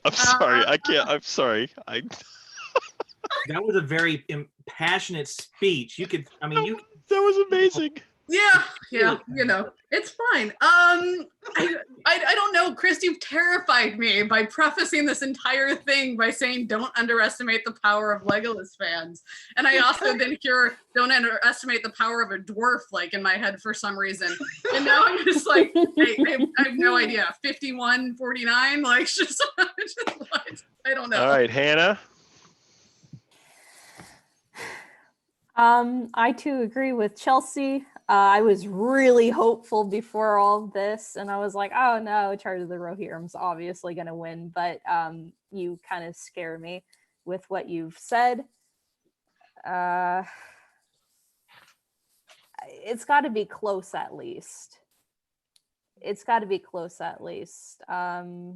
I'm sorry. I can't. I'm sorry. That was a very passionate speech. That was amazing. Yeah, it's fine. I don't know, Chris, you've terrified me by prefacing this entire thing by saying don't underestimate the power of Legolas fans. And I also then hear don't underestimate the power of a dwarf, like in my head for some reason. And now I'm just like, I have no idea. 51-49, like just what? I don't know. All right, Hannah. I too agree with Chelsea. I was really hopeful before all of this, and I was like, oh no, Charge of the Rohirrim's obviously going to win, but you kind of scare me with what you've said. It's got to be close at least. It's got to be close at least. 51-49.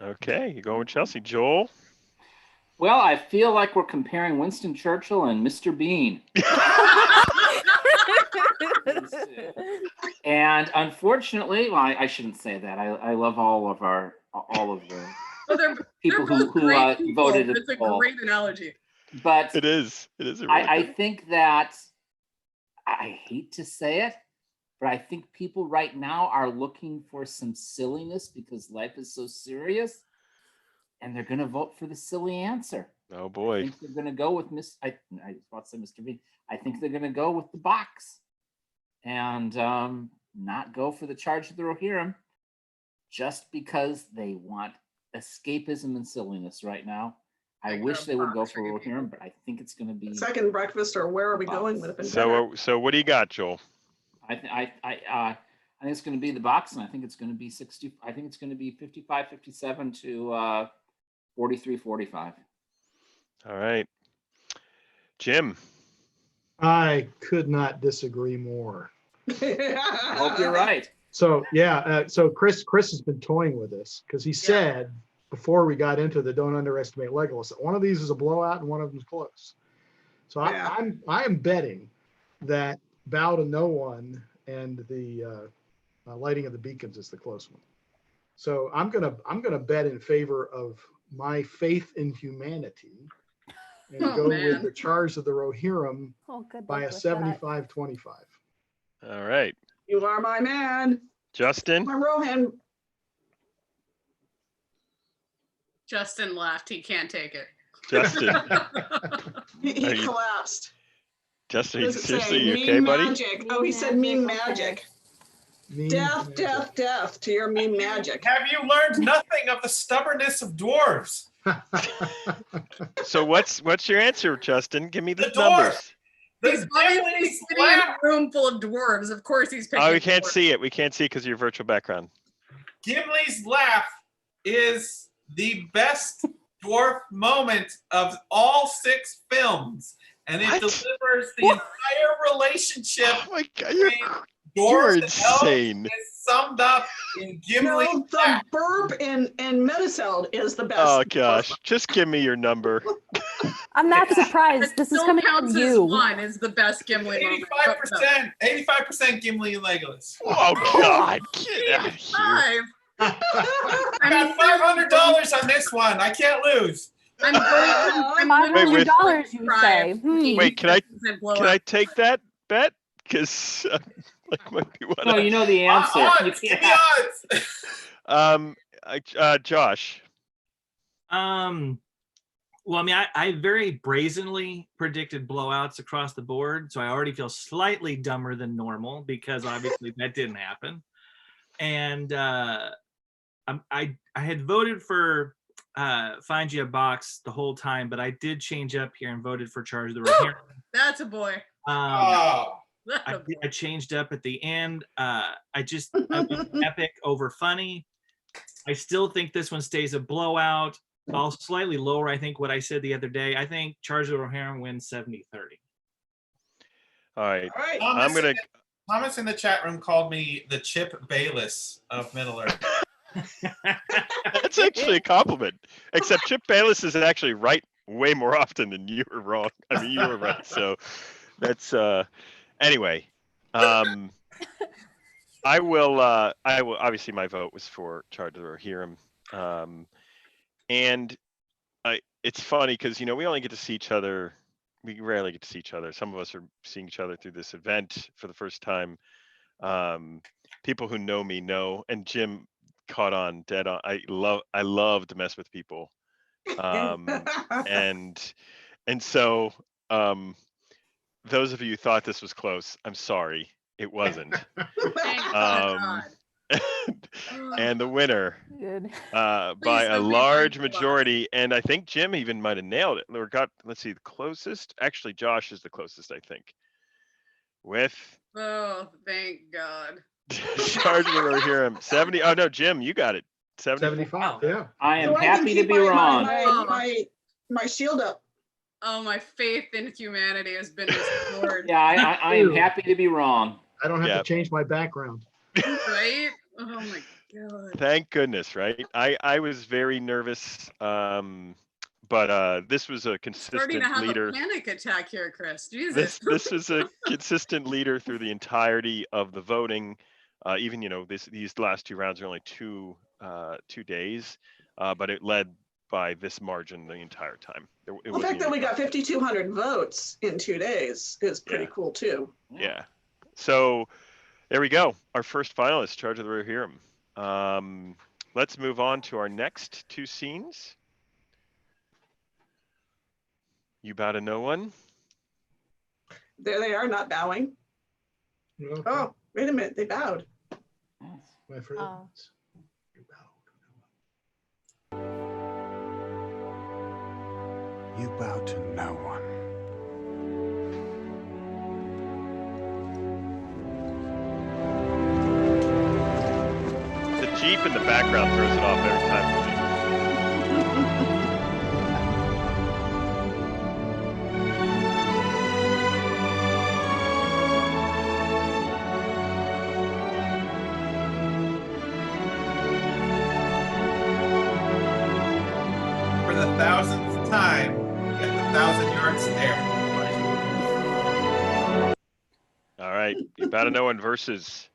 Okay, you're going with Chelsea. Joel? Well, I feel like we're comparing Winston Churchill and Mr. Bean. And unfortunately, well, I shouldn't say that. I love all of the people who voted. It's a great analogy. But it is. I think that, I hate to say it, but I think people right now are looking for some silliness because life is so serious, and they're going to vote for the silly answer. Oh boy! I think they're going to go with I was about to say Mr. Bean. I think they're going to go with the box, and not go for the Charge of the Rohirrim, just because they want escapism and silliness right now. I wish they would go for Rohirrim, but I think it's going to be Second breakfast, or where are we going with it? So what do you got, Joel? I think it's going to be the box, and I think it's going to be 60. I think it's going to be 55-57 to 43-45. All right, Jim. I could not disagree more. I hope you're right. So yeah, so Chris has been toying with this because he said before we got into the don't underestimate Legolas that one of these is a blowout and one of them is close. So I am betting that Bow to No One and the Lighting of the Beacons is the close one. So I'm gonna bet in favor of my faith in humanity and go with the Charge of the Rohirrim by a 75-25. All right. You are my man. Justin? My Rohan. Justin left. He can't take it. Justin. He collapsed. Justin, seriously, say? You Mean okay, buddy? Magic. Oh, he said mean magic. Death, death, death to your mean magic. Have you learned nothing of the stubbornness of dwarves? So what's your answer, Justin? Give me the dwarves. numbers. He's obviously sitting in a room full of dwarves. Of course he's picking. Oh, we can't dwarves. see it. We can't see it because of your virtual background. Gimli's laugh is the best dwarf moment of all 6 films, and it delivers the entire relationship. Oh my God, you're insane. Is summed up in Gimli. No, the burp in Mediceld is the best. Oh gosh, just give me your number. I'm not surprised. This is coming from you. One is the best Gimli moment. 85% Gimli and Legolas. Oh God, get out of here. I got $500 on this one. I can't lose. I'm $500, you say? Wait, can I take that bet? Because like might be one. No, you know the answer. Odds, give me odds. Josh. Well, I mean, I very brazenly predicted blowouts across the board, so I already feel slightly dumber than normal because obviously that didn't happen. And I had voted for Find You a Box the whole time, but I did change up here and voted for Charge of the Rohirrim. That's a boy. I changed up at the end. I went epic over funny. I still think this one stays a blowout. I'll slightly lower, I think, what I said the other day. I think Charge of the Rohirrim wins 70-30. All right. Thomas in the chat room called me the Chip Bayless of Middle Earth. That's actually a compliment. Except Chip Bayless is actually right way more often than you were wrong. I mean, you were right. So that's anyway. I will obviously my vote was for Charge of the Rohirrim. And it's funny because we only get to see each other. We rarely get to see each other. Some of us are seeing each other through this event for the first time. People who know me know, and Jim caught on dead on. I love to mess with people, and so those of you who thought this was close, I'm sorry, it wasn't. And the winner Good. by Please a don't be large mindful of us. majority, and I think Jim even might have nailed it. Or got, let's see, the closest. Actually, Josh is the closest, I think. With Oh, thank God. Charge of the Rohirrim, 70. Oh no, Jim, you got it. 75, yeah. I am So I can happy to keep be wrong. my shield up. Oh, my faith in humanity has been restored. Yeah, I am happy to be wrong. I don't have Yeah. to change my background. Right? Oh my God. Thank goodness, right? I was very nervous, but this was a Starting consistent to have leader. a panic attack here, Chris. Jesus. This was a consistent leader through the entirety of the voting. Even these last two rounds are only two days, but it led by this margin the entire time. The fact that we got 5,200 votes in 2 days is pretty cool too. Yeah. So there we go. Our first finalist, Charge of the Rohirrim. Let's move on to our next two scenes. You bow to no one. There they are, not bowing. Okay. Oh, wait a minute, they bowed. My friend. Oh. You bow to no one. The Jeep in the background throws it off every time for me. For the 1000th time, get the 1,000-yard stare. All right, you bow to no one versus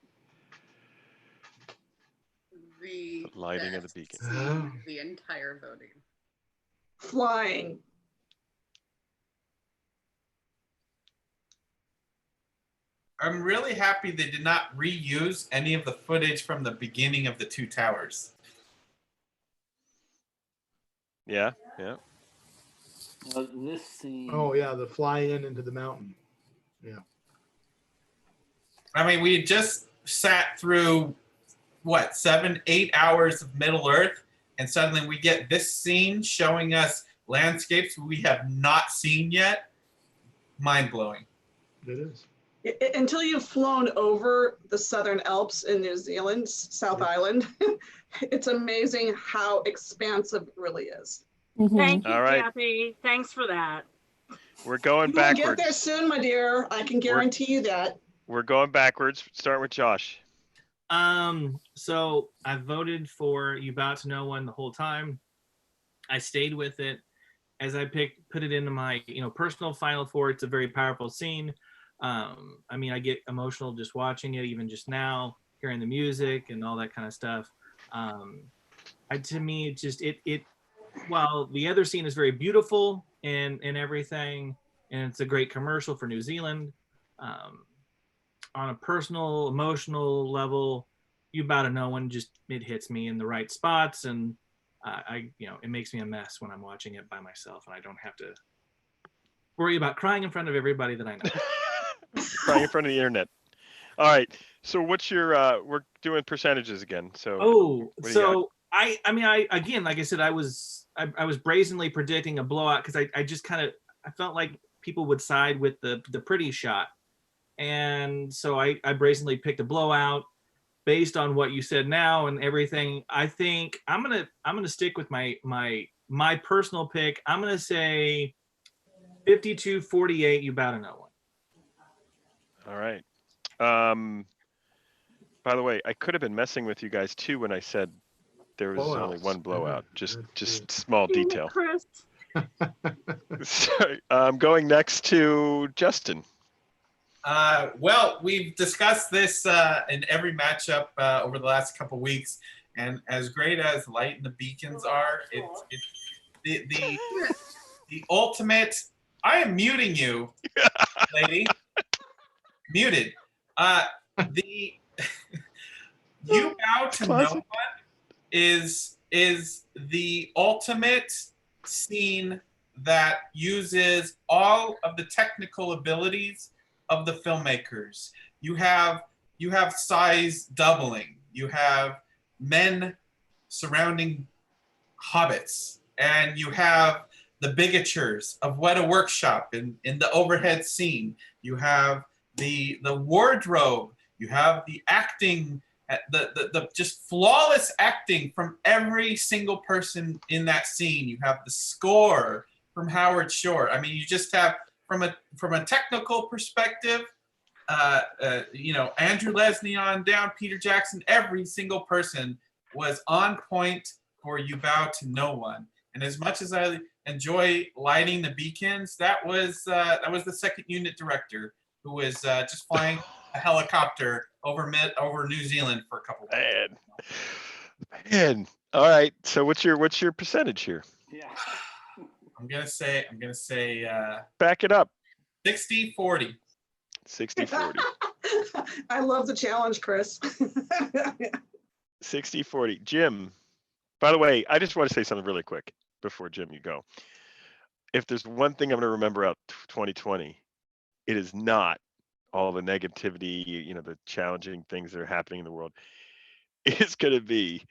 The lighting of the best beacon. scene of the entire voting. Flying. I'm really happy they did not reuse any of the footage from the beginning of the Two Towers. Yeah, yeah. This scene. Oh yeah, the fly in into the mountain. Yeah. I mean, we had just sat through, what, 7-8 hours of Middle Earth, and suddenly we get this scene showing us landscapes we have not seen yet. Mind-blowing. It is. Until you've flown over the Southern Alps in New Zealand, South Island, it's amazing how expansive it really is. Thank you, All right. Kathy. Thanks for that. We're going You will get backwards. there soon, my dear. I can guarantee you that. We're going backwards. Starting with Josh. So I voted for You Bow to No One the whole time. I stayed with it. As I put it into my personal final four, it's a very powerful scene. I mean, I get emotional just watching it, even just now, hearing the music and all that kind of stuff. To me, it just while the other scene is very beautiful and everything, and it's a great commercial for New Zealand, on a personal, emotional level, You Bow to No One it hits me in the right spots, and it makes me a mess when I'm watching it by myself, and I don't have to worry about crying in front of everybody that I know. Crying in front of the internet. All right. So what's your we're doing percentages again. So what do you got? I again, like I said, I was brazenly predicting a blowout because I felt like people would side with the pretty shot. And so I brazenly picked a blowout based on what you said now and everything. I think I'm gonna stick with my personal pick. I'm gonna say 52-48, You Bow to No One. All right. By the way, I could have been messing with you guys too when I said there was only one blowout. Just small detail. Chris. Sorry. Going next to Justin. Well, we've discussed this in every matchup over the last couple weeks, and as great as Light and the Beacons are, it's the ultimate. I am muting you, lady. Muted. The You Bow to No One is the ultimate scene that uses all of the technical abilities of the filmmakers. You have size doubling. you have men surrounding hobbits, and you have the bigatures of What a Workshop in the overhead scene. You have the wardrobe. You have the acting, the just flawless acting from every single person in that scene. You have the score from Howard Shore. I mean, you just have from a technical perspective, Andrew Leslie on down, Peter Jackson, every single person was on point for You Bow to No One. And as much as I enjoy lighting the beacons, that was the second unit director who was just flying a helicopter over New Zealand for a couple of days. Man. All right. So what's your percentage here? Yeah. I'm gonna say Back it up. 60-40. 60-40. I love the challenge, Chris. 60-40. Jim, by the way, I just want to say something really quick before, Jim, you go. If there's one thing I'm going to remember out 2020, it is not all the negativity, the challenging things that are happening in the world. It's going to be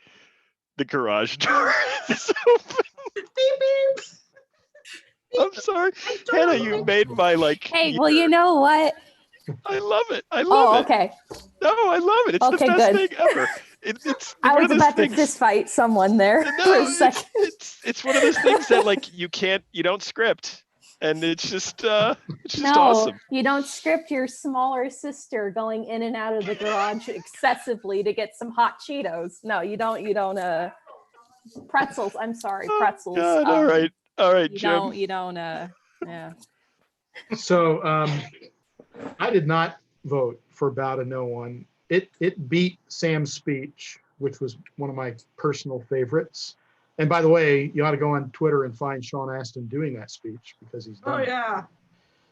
the garage door is open. Beep, beep. I'm sorry. Hannah, you made my Hey, well, you know what? I love it. I love it. Okay. No, I love it. It's Okay, the best good. thing ever. It's I one was of those about to things- fist fight someone there for No, a second. it's one of those things that you don't script, and it's just No, awesome. you don't script your smaller sister going in and out of the garage excessively to get some hot Cheetos. No, you don't. Pretzels. I'm sorry, pretzels. God, all right, You Jim. don't. Yeah. So I did not vote for Bow to No One. It beat Sam's speech, which was one of my personal favorites. And by the way, you ought to go on Twitter and find Sean Astin doing that speech because he's done Oh it. yeah.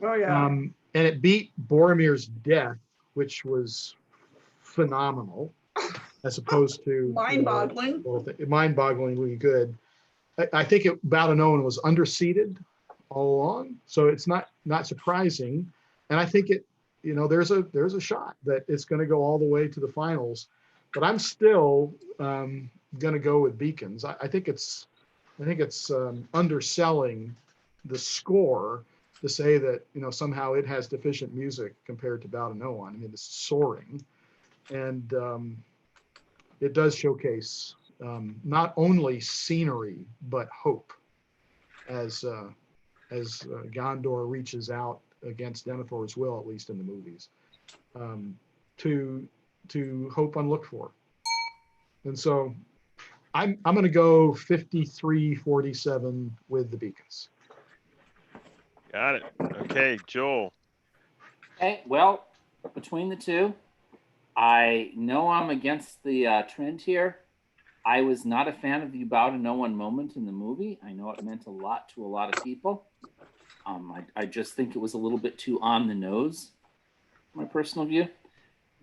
Oh yeah. And it beat Boromir's Death, which was phenomenal, as opposed to Mind-boggling. mind-bogglingly good. I think Bow to No One was underseeded all along, so it's not surprising. And I think there's a shot that it's going to go all the way to the finals. But I'm still going to go with Beacons. I think it's underselling the score to say that somehow it has deficient music compared to Bow to No One. I mean, it's soaring, and it does showcase not only scenery but hope as Gondor reaches out against Denethor's will, at least in the movies, to hope unlooked for. And so I'm going to go 53-47 with the Beacons. Got it. Okay, Joel. Okay, well, between the two, I know I'm against the trend here. I was not a fan of the You Bow to No One moment in the movie. I know it meant a lot to a lot of people. I just think it was a little bit too on the nose, my personal view.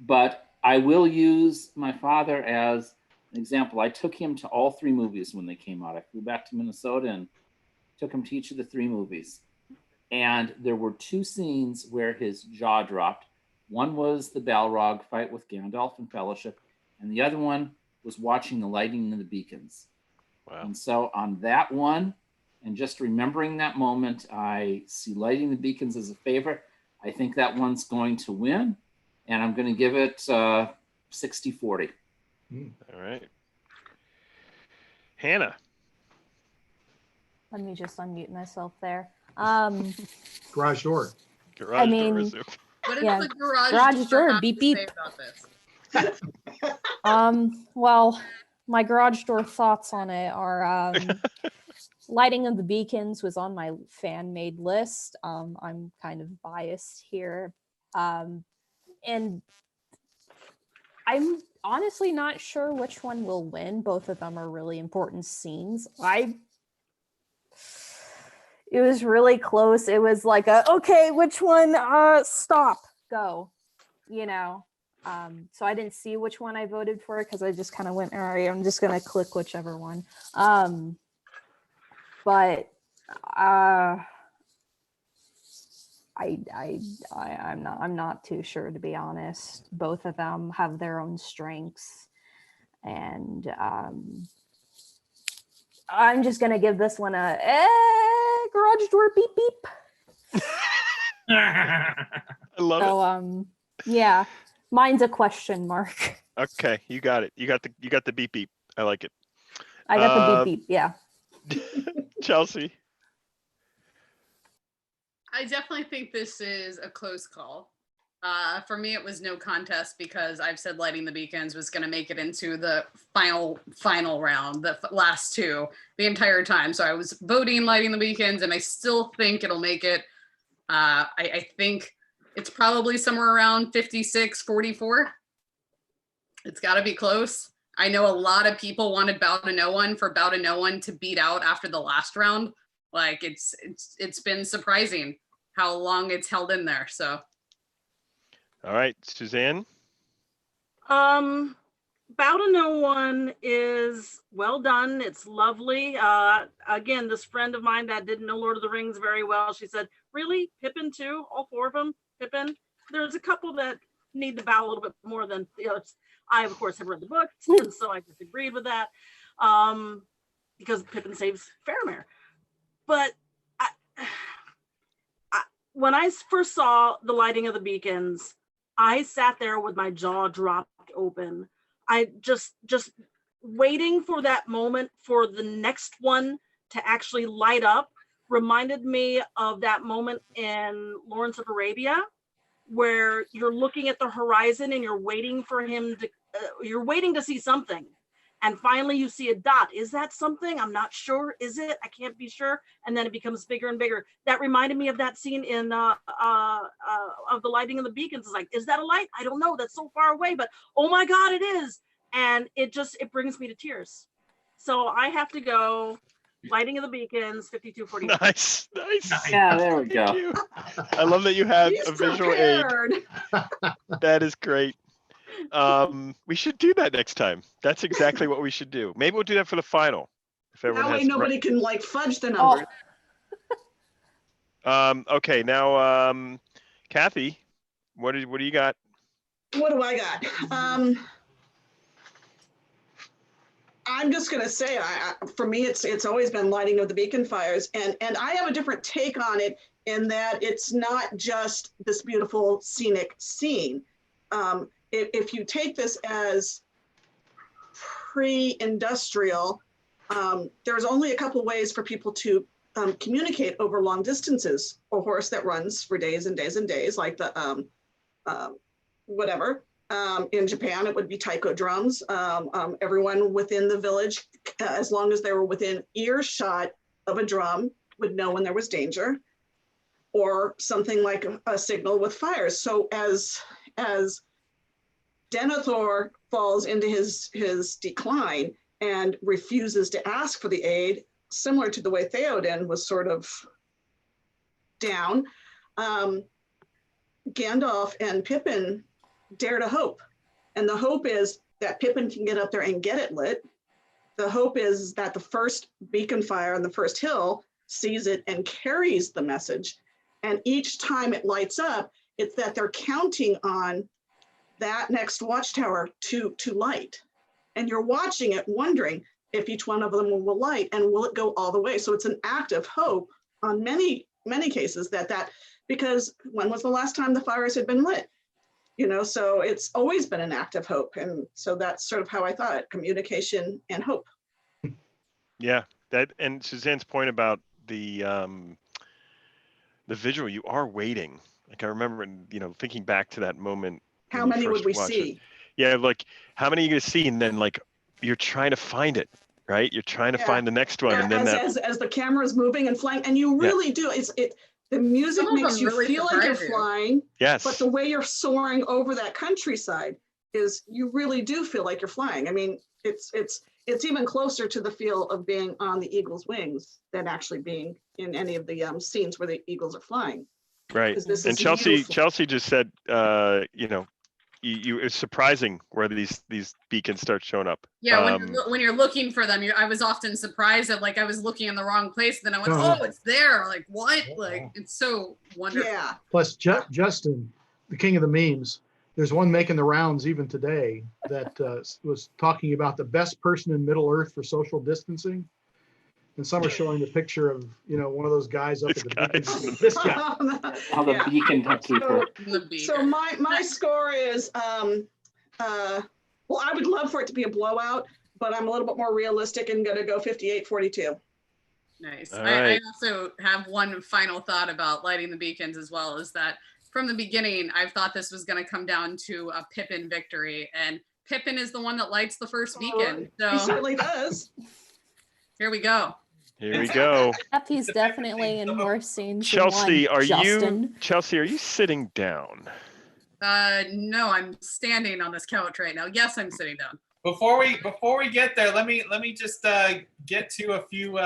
But I will use my father as an example. I took him to all three movies when they came out. I flew back to Minnesota and took him to each of the three movies. And there were two scenes where his jaw dropped. One was the Balrog fight with Gandalf and Fellowship, and the other one was watching the lighting of the beacons. Wow. And so on that one, and just remembering that moment, I see lighting the beacons as a favorite. I think that one's going to win, and I'm going to give it 60-40. All right. Hannah. Let me just unmute myself there. Garage door. Garage mean, door is open. What does Yeah. the garage, Garage door, have beep, to beep. say about this? Well, my garage door thoughts on it are lighting of the beacons was on my fan made list. I'm kind of biased here. And I'm honestly not sure which one will win. Both of them are really important scenes. It was really close. It was like okay, which one? Stop, go, so I didn't see which one I voted for because I just kind of went, all right, I'm just gonna click whichever one. But I'm not too sure, to be honest. Both of them have their own strengths. And I'm just gonna give this one a garage door beep beep. I love it. So yeah, mine's a question mark. Okay, you got it. You got the beep beep. I like it. I got the beep beep. Yeah. Chelsea. I definitely think this is a close call. For me, it was no contest because I've said Lighting the Beacons was going to make it into the final round, the last two, the entire time. So I was voting Lighting the Beacons, and I still think it'll make it. I think it's probably somewhere around 56-44. It's got to be close. I know a lot of people wanted Bow to No One for Bow to No One to beat out after the last round. Like it's been surprising how long it's held in there. So. All right, Suzanne. Bow to No One is well done. It's lovely. Again, this friend of mine that didn't know Lord of the Rings very well, she said, really? Pippin too? All four of them? Pippin? There's a couple that need to bow a little bit more than the others. I, of course, have read the book, and so I disagreed with that because Pippin saves Faramir. But when I first saw the Lighting of the Beacons, I sat there with my jaw dropped open. I just waiting for that moment for the next one to actually light up reminded me of that moment in Lawrence of Arabia, where you're looking at the horizon and you're waiting for him to, you're waiting to see something. And finally you see a dot. Is that something? I'm not sure. Is it? I can't be sure. And then it becomes bigger and bigger. That reminded me of that scene in of the Lighting of the Beacons. It's like, is that a light? I don't know. That's so far away, but oh my God, it is. And it brings me to tears. So I have to go Lighting of the Beacons, 52-44. Nice. Yeah, there we Thank go. you. I love that you had He's a visual aid. prepared. That is great. We should do that next time. That's exactly what we should do. Maybe we'll do that for the final. If everyone That way has nobody can like fudge the numbers. okay, now Kathy, what do you got? What do I got? I'm just gonna say, for me, it's always been Lighting of the Beacon Fires, and I have a different take on it in that it's not just this beautiful scenic scene. If you take this as pre-industrial, there's only a couple ways for people to communicate over long distances. A horse that runs for days and days and days, like the whatever. In Japan, it would be taiko drums. Everyone within the village, as long as they were within earshot of a drum, would know when there was danger, or something like a signal with fires. So as Denethor falls into his decline and refuses to ask for the aid, similar to the way Theoden was sort of down, Gandalf and Pippin dare to hope. And the hope is that Pippin can get up there and get it lit. The hope is that the first beacon fire on the first hill sees it and carries the message. And each time it lights up, it's that they're counting on that next watchtower to light. And you're watching it wondering if each one of them will light and will it go all the way. So it's an act of hope on many cases that because when was the last time the fires had been lit? So it's always been an act of hope. And so that's sort of how I thought it, communication and hope. Yeah, that, and Suzanne's point about the visual, you are waiting. Like I remember, thinking back to that moment. How many would we see? Yeah, like how many are you gonna see? And then like you're trying to find it, right? You're trying to find the next one, and then as the camera is moving and flying, and you really do. The music makes you feel like you're flying. Yes. But the way you're soaring over that countryside is you really do feel like you're flying. I mean, it's even closer to the feel of being on the eagle's wings than actually being in any of the scenes where the eagles are flying. Right. And Chelsea just said, it's surprising where these beacons start showing up. Yeah, when you're looking for them, I was often surprised that I was looking in the wrong place. Then I went, oh, it's there. Like what? Like it's so wonderful. Yeah. Plus Justin, the king of the memes, there's one making the rounds even today that was talking about the best person in Middle Earth for social distancing. And some are showing the picture of, one of those guys up at the beacon. This guy. How the beacon keeper. So my score is, well, I would love for it to be a blowout, but I'm a little bit more realistic and gonna go 58-42. Nice. All I right. also have one final thought about lighting the beacons as well, is that from the beginning, I've thought this was going to come down to a Pippin victory, and Pippin is the one that lights the first beacon. He So certainly does. here we go. Here we go. Yep, he's definitely in more scenes than Chelsea, one, Justin. Chelsea, are you sitting down? No, I'm standing on this couch right now. Yes, I'm sitting down. Before we get there, let me just get to a few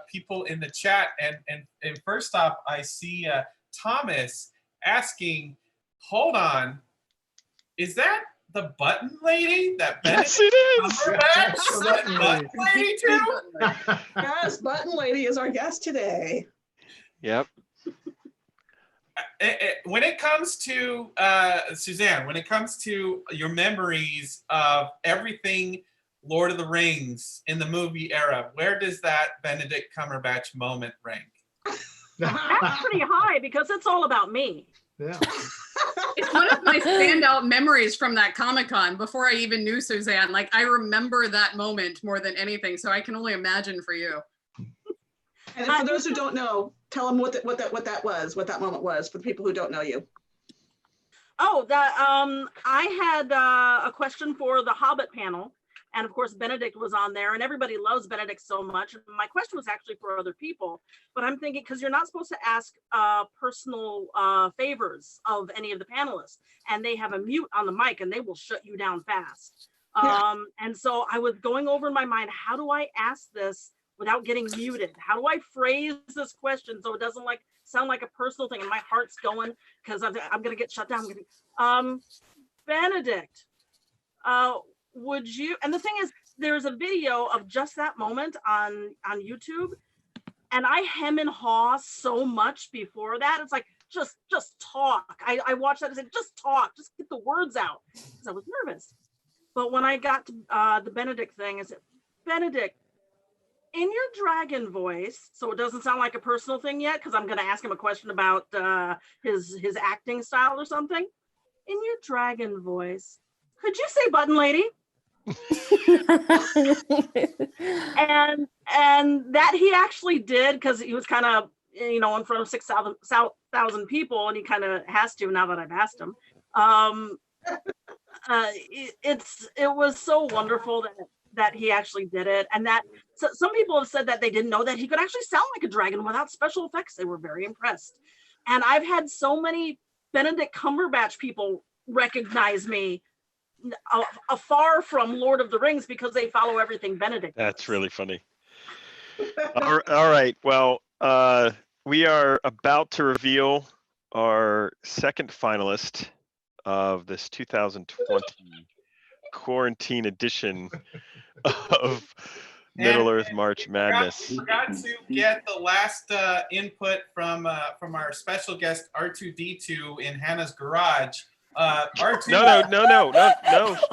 people in the chat. And first off, I see Thomas asking, hold on, is that the button lady? That Yes, it is. Cumberbatch? That button lady too? Yes, Button Lady is our guest today. Yep. When it comes to Suzanne, when it comes to your memories of everything Lord of the Rings in the movie era, where does that Benedict Cumberbatch moment rank? That's pretty high because it's all about me. Yeah. It's one of my standout memories from that Comic-Con before I even knew Suzanne. Like, I remember that moment more than anything, so I can only imagine for you. And for those who don't know, tell them what that moment was for the people who don't know you. Oh, I had a question for the Hobbit panel, and of course Benedict was on there, and everybody loves Benedict so much. My question was actually for other people, but I'm thinking, because you're not supposed to ask personal favors of any of the panelists, and they have a mute on the mic, and they will shut you down fast. Yeah. And so I was going over in my mind, how do I ask this without getting muted? How do I phrase this question so it doesn't sound like a personal thing? And my heart's going because I'm gonna get shut down. Benedict, would you? And the thing is, there's a video of just that moment on YouTube, and I hem and haw so much before that. It's like just talk. I watched that and said, just talk, just get the words out, because I was nervous. But when I got to the Benedict thing, I said, Benedict, in your dragon voice, so it doesn't sound like a personal thing yet, because I'm going to ask him a question about his acting style or something. In your dragon voice, could you say Button Lady? and that he actually did, because he was kind of, in front of 6,000 people, and he kind of has to now that I've asked him. It was so wonderful that he actually did it, and that some people have said that they didn't know that he could actually sound like a dragon without special effects. They were very impressed. And I've had so many Benedict Cumberbatch people recognize me afar from Lord of the Rings because they follow everything Benedict That's does. really funny. All right. Well, we are about to reveal our second finalist of this 2020 quarantine edition of Middle Earth March Madness. Forgot to get the last input from our special guest R2D2 in Hannah's garage. R2. No.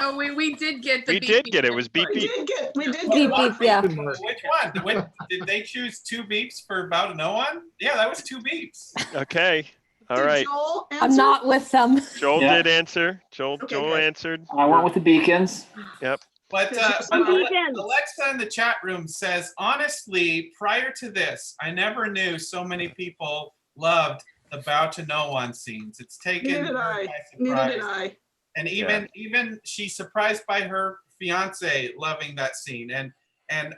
Oh, we did get the We did get it. It was beep beep. We did Beep, get beep, yeah. Which one? Did they choose 2 beeps for about no one? Yeah, that was 2 beeps. Okay. All Did right. Joel I'm answer? not with them. Joel Yeah. did answer. Joel Okay, good. answered. I went with the beacons. Yep. But Beacons. Alexa in the chat room says, honestly, prior to this, I never knew so many people loved the bow to no one scenes. It's taken Neither did her I. by Neither surprise. did I. And even she's surprised by her fiance loving that scene. And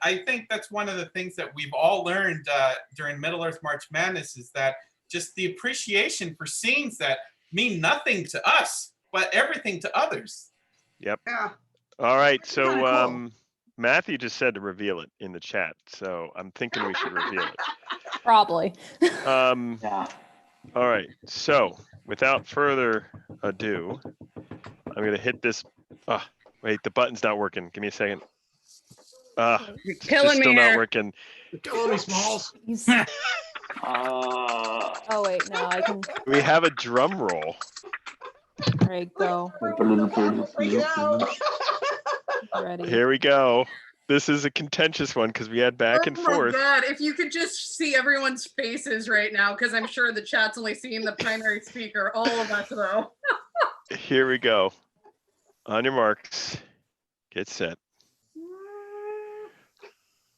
I think that's one of the things that we've all learned during Middle Earth March Madness is that just the appreciation for scenes that mean nothing to us, but everything to others. Yeah. All right. Kinda So cool. Matthew just said to reveal it in the chat. So I'm thinking we should reveal it. Probably. Yeah. All right. So without further ado, I'm going to hit this. Wait, the button's not working. Give me a second. You're It's killing just still me not here. working. Killing me, Smalls. He's- Uh, oh wait, no, I can. We have a drum roll. All right, go. Freaking out. Ready. Here we go. This is a contentious one because we had back and Oh forth. my god, if you could just see everyone's faces right now, because I'm sure the chat's only seeing the primary speaker, all of us though. Here we go. On your marks, get set.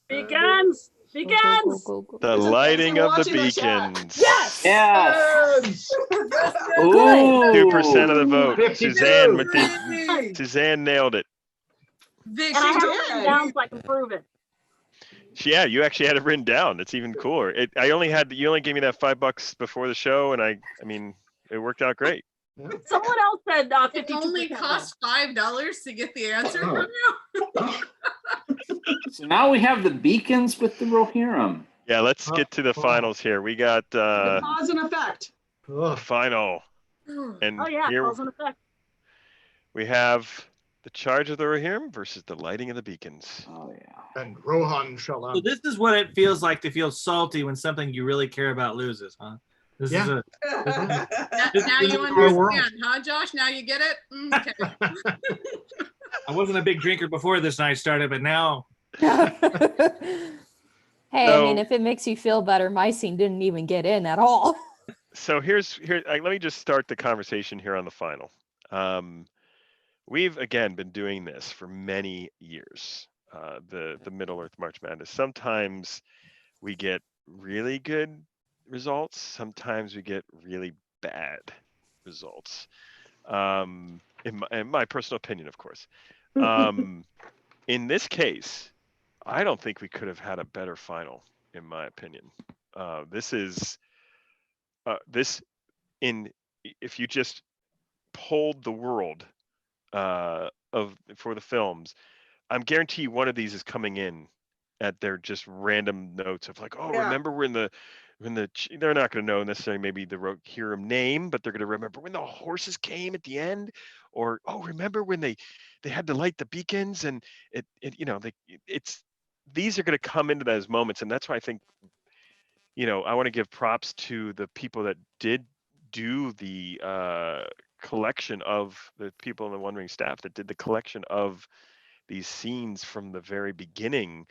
Beacons! Go, go, Beacons! go, go, go. The Listen, lighting of the watching the chat. beacons. Yes. Yes. Good. 2% of the vote. 52. Suzanne with the Yay! Suzanne nailed it. Vic, And I she's have it written did. down so I can prove it. Yeah, you actually had it written down. It's even cooler. You only gave me that $5 before the show, and I mean, it worked out great. Someone else said it 52%. only costs $5 to get the answer from you. So now we have the beacons with the Rohirrim. Yeah, let's get to the finals here. We got Cause and effect. the Ugh. final, and Oh yeah, here cause and effect. we have the charge of the Rohirrim versus the lighting of the beacons. Oh yeah. And Rohan So Shalom. this is what it feels like to feel salty when something you really care about loses, huh? This is Yeah. Now This you is our world. understand, huh, Josh? Now you get it? Okay. I wasn't a big drinker before this night started, but now Hey, I mean, So- if it makes you feel better, my scene didn't even get in at all. So let me just start the conversation here on the final. We've again been doing this for many years. The Middle Earth March Madness. Sometimes we get really good results. Sometimes we get really bad results. In my personal opinion, of course. In this case, I don't think we could have had a better final, in my opinion. If you just polled the world for the films, I'm guarantee one of these is coming in at their just random notes of like, oh, Yeah. remember when they're not going to know necessarily maybe the Rohirrim name, but they're going to remember when the horses came at the end, or oh, remember when they had to light the beacons, and these are going to come into those moments, and that's why I think I want to give props to the people that did do the collection of the people in the One Ring staff that did the collection of these scenes from the very beginning.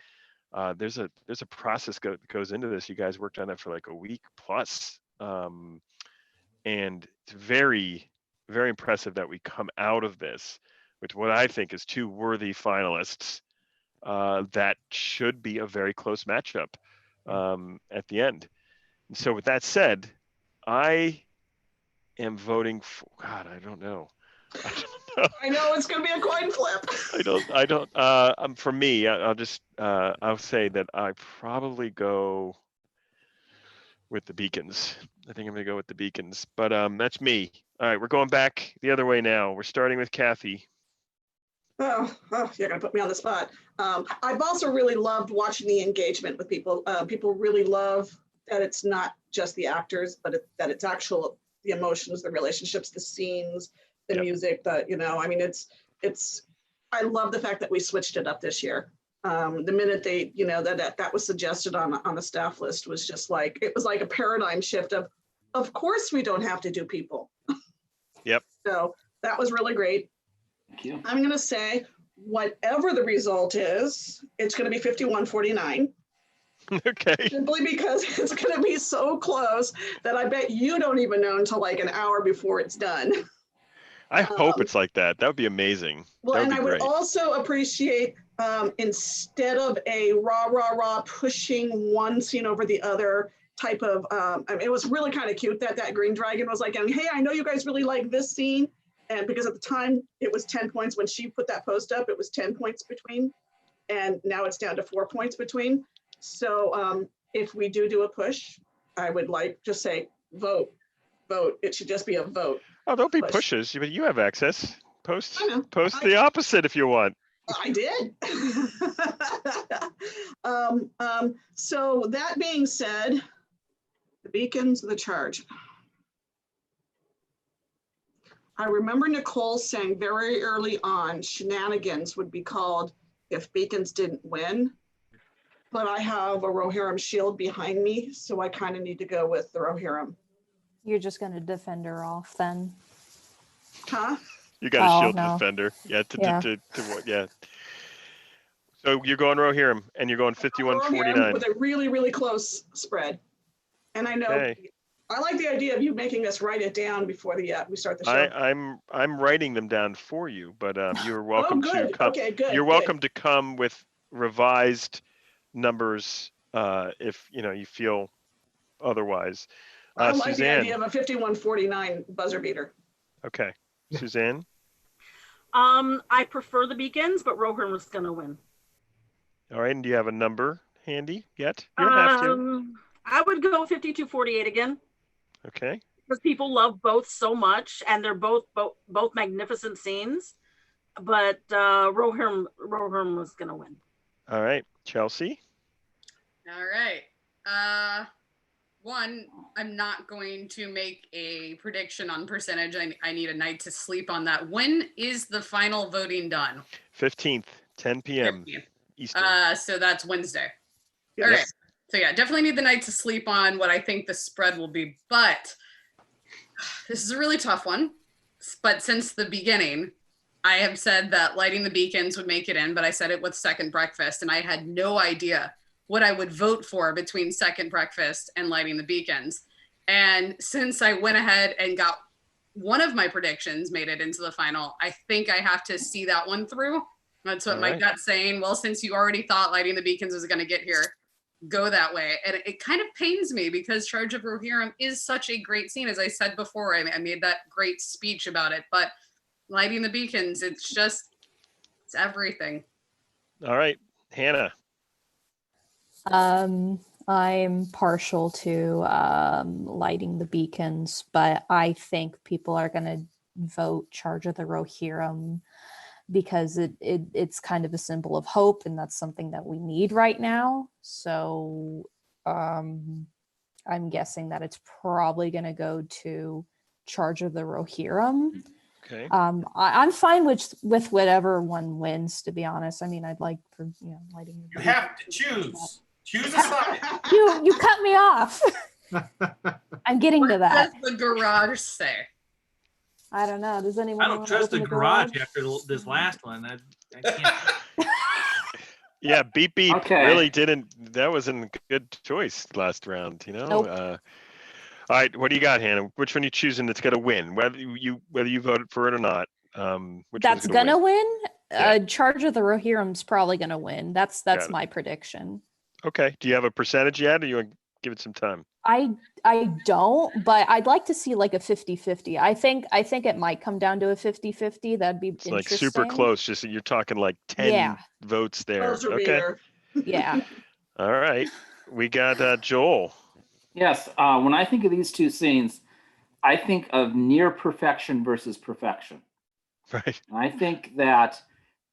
There's a process that goes into this. You guys worked on it for like a week plus, and it's very, very impressive that we come out of this with what I think is two worthy finalists that should be a very close matchup at the end. And so with that said, I am voting for God. I don't know. I know it's gonna be a coin flip. I don't. For me, I'll say that I probably go with the beacons. I think I'm gonna go with the beacons. But that's me. All right, we're going back the other way now. We're starting with Kathy. Oh, you're gonna put me on the spot. I've also really loved watching the engagement with people. People really love that it's not just the actors, but that it's actual the emotions, the relationships, the scenes, the music. I mean, it's. I love the fact that we switched it up this year. The minute they, that was suggested on the staff list was just like it was like a paradigm shift of course we don't have to do people. Yep. So that was really great. Thank you. I'm going to say whatever the result is, it's going to be 51-49. Okay. Simply because it's going to be so close that I bet you don't even know until like an hour before it's done. I hope it's like that. That would be amazing. Well, that would and be I great. would also appreciate instead of a rah pushing one scene over the other type of, I mean, it was really kind of cute that Green Dragon was like, hey, I know you guys really like this scene. And because at the time it was 10 points, when she put that post up, it was 10 points between, and now it's down to 4 points between. So if we do a push, I would like just say vote. It should just be a vote. Oh, there'll be push. pushes, but you have access. Post I know. the opposite if you want. I did. So that being said, the beacons, the charge. I remember Nicole saying very early on, shenanigans would be called if beacons didn't win. But I have a Rohirrim shield behind me, so I kind of need to go with the Rohirrim. You're just going to defend her off then. Huh? You got a Oh, shield no. defender. Yeah. Yeah. To what? Yeah. So you're going Rohirrim, and you're going Rohirrim 51-49. with a really, really close spread. And I know, Okay. I like the idea of you making us write it down before we start the show. I'm writing them down for you, but you're welcome to good. come. Okay, good, You're good. welcome to come with revised numbers if you feel otherwise. I like the Suzanne. idea of a 51-49 buzzer beater. Okay. Suzanne. I prefer the Beacons, but Rohirrim is gonna win. All right. And do you have a number handy yet? You don't have to. I would go 52-48 again. Okay. Because people love both so much, and they're both magnificent scenes. But Rohirrim was gonna win. All right. Chelsea. All right. One, I'm not going to make a prediction on percentage. I need a night to sleep on that. When is the final voting done? 15th, 10 p.m. 15th. Eastern. So that's Wednesday. Yes. All right. So yeah, definitely need the night to sleep on what I think the spread will be. But this is a really tough one. But since the beginning, I have said that Lighting the Beacons would make it in, but I said it with Second Breakfast, and I had no idea what I would vote for between Second Breakfast and Lighting the Beacons. And since I went ahead and got one of my predictions made it into the final, I think I have to see that one through. That's what All my right. gut's saying. Well, since you already thought Lighting the Beacons was going to get here, go that way. And it kind of pains me because Charge of Rohirrim is such a great scene. As I said before, I made that great speech about it, but Lighting the Beacons, it's everything. All right. Hannah. I'm partial to Lighting the Beacons, but I think people are going to vote Charge of the Rohirrim because it's kind of a symbol of hope, and that's something that we need right now. So I'm guessing that it's probably going to go to Charge of the Rohirrim. Okay. I'm fine with whatever one wins, to be honest. I mean, I'd like for Lighting the You Beacons. have to choose. Choose a side. You cut me off. I'm getting to What that. does the garage say? I don't know. Does anyone? I don't wanna trust open the garage after this last one. I can't. Yeah, beep beep Okay. really didn't. That wasn't a good choice last round. Nope. All right, what do you got, Hannah? Which one are you choosing that's gonna win? Whether you voted for it or not. Which That's one's gonna win. Yeah. Charge of the Rohirrim's probably gonna win. That's Got it. my prediction. Okay. Do you have a percentage yet, or you want to give it some time? I don't, but I'd like to see like a 50-50. I think it might come down to a 50-50. That'd be It's like interesting. super close. Just you're talking like 10 Yeah. votes there. Buzzer Okay. beater. Yeah. All right. We got Joel. Yes, when I think of these two scenes, I think of near perfection versus perfection. Right. And I think that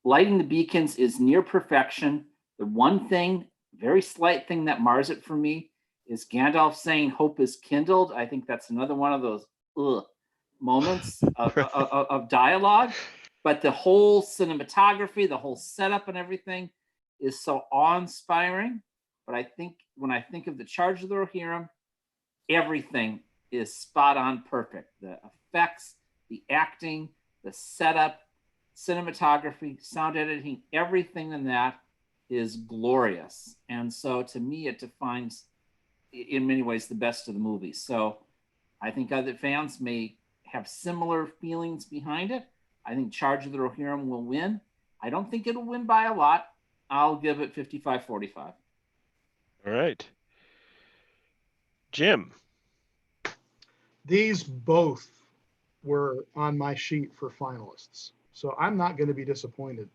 Lighting the Beacons is near perfection. The one thing, very slight thing that mars it for me is Gandalf saying hope is kindled. I think that's another one of those moments of dialogue. But the whole cinematography, the whole setup and everything is so awe-inspiring. But I think when I think of the Charge of the Rohirrim, everything is spot on perfect. The effects, the acting, the setup, cinematography, sound editing, everything in that is glorious. And so to me, it defines in many ways the best of the movie. So I think other fans may have similar feelings behind it. I think Charge of the Rohirrim will win. I don't think it'll win by a lot. I'll give it 55-45. All right. Jim. These both were on my sheet for finalists. So I'm not going to be disappointed